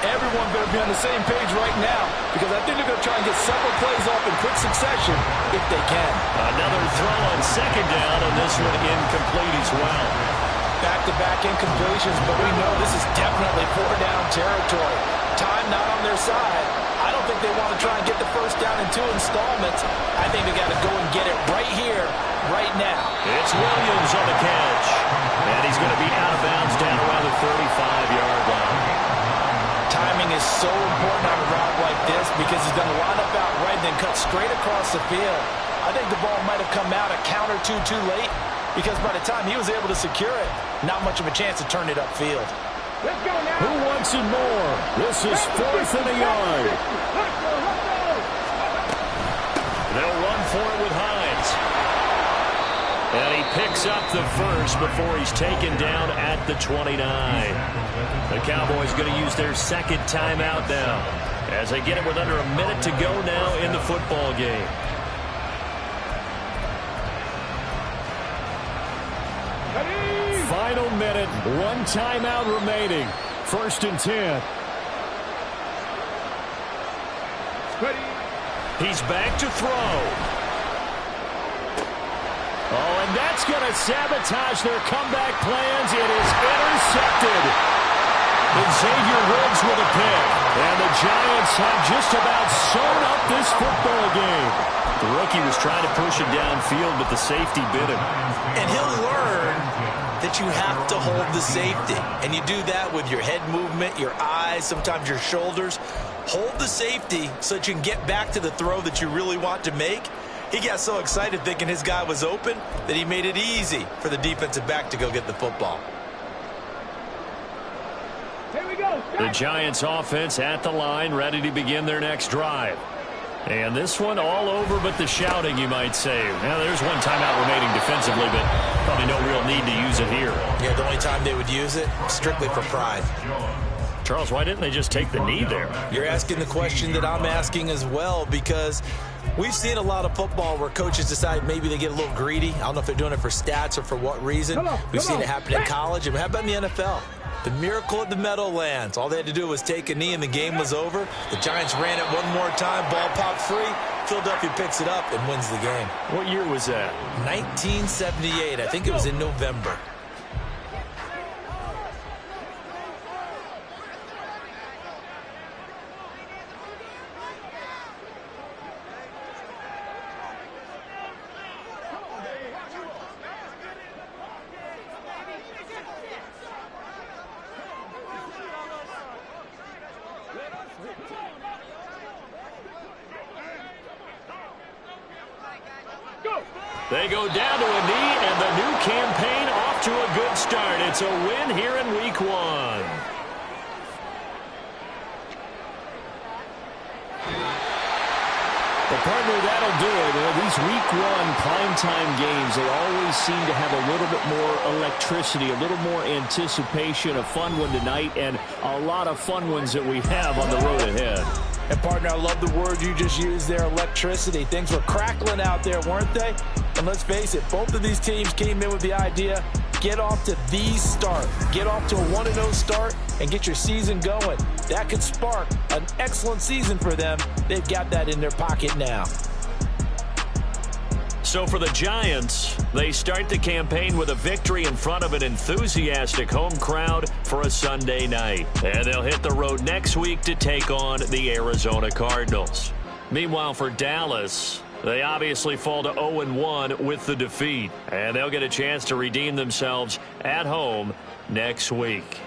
Speaker 3: everyone better be on the same page right now, because I think they're going to try and get several plays off in quick succession if they can.
Speaker 1: Another throw on second down, and this one incomplete as well.
Speaker 3: Back-to-back incompletions, but we know this is definitely four-down territory. Time not on their side. I don't think they want to try and get the first down in 2 installments. I think they got to go and get it right here, right now.
Speaker 1: It's Williams on the catch. And he's going to be out of bounds down around the 35-yard line.
Speaker 3: Timing is so important on a route like this because he's going to line up out right and then cut straight across the field. I think the ball might have come out a count or two too late because by the time he was able to secure it, not much of a chance to turn it upfield.
Speaker 4: Let's go now.
Speaker 1: Who wants it more? This is 4th and a yard. They'll run for it with Hines. And he picks up the first before he's taken down at the 29. The Cowboys going to use their second timeout now as they get it with under a minute to go now in the football game. Final minute, 1 timeout remaining. 1st and 10. He's back to throw. Oh, and that's going to sabotage their comeback plans. It is intercepted. And Xavier Woods with a pick. And the Giants have just about sewn up this football game. The rookie was trying to push it downfield, but the safety bit him.
Speaker 5: And he'll learn that you have to hold the safety. And you do that with your head movement, your eyes, sometimes your shoulders. Hold the safety so that you can get back to the throw that you really want to make. He got so excited thinking his guy was open that he made it easy for the defensive back to go get the football.
Speaker 4: Here we go.
Speaker 1: The Giants offense at the line, ready to begin their next drive. And this one all over but the shouting, you might say. Now, there's 1 timeout remaining defensively, but probably no real need to use it here.
Speaker 5: Yeah, the only time they would use it, strictly for pride.
Speaker 1: Charles, why didn't they just take the knee there?
Speaker 5: You're asking the question that I'm asking as well, because we've seen a lot of football where coaches decide maybe they get a little greedy. I don't know if they're doing it for stats or for what reason. We've seen it happen in college, and how about in the NFL? The miracle at the Meadowlands. All they had to do was take a knee and the game was over. The Giants ran it one more time, ball popped free. Philadelphia picks it up and wins the game.
Speaker 1: What year was that?
Speaker 5: 1978. I think it was in November.
Speaker 1: They go down to a knee, and the new campaign off to a good start. It's a win here in Week 1. Well, partner, that'll do it. These Week 1 primetime games, they always seem to have a little bit more electricity, a little more anticipation. A fun one tonight, and a lot of fun ones that we have on the road ahead.
Speaker 3: And, partner, I love the word you just used there, electricity. Things were crackling out there, weren't they? And let's face it, both of these teams came in with the idea, get off to the start. Get off to a 1-0 start and get your season going. That could spark an excellent season for them. They've got that in their pocket now.
Speaker 1: So for the Giants, they start the campaign with a victory in front of an enthusiastic home crowd for a Sunday night. And they'll hit the road next week to take on the Arizona Cardinals. Meanwhile, for Dallas, they obviously fall to 0-1 with the defeat. And they'll get a chance to redeem themselves at home next week.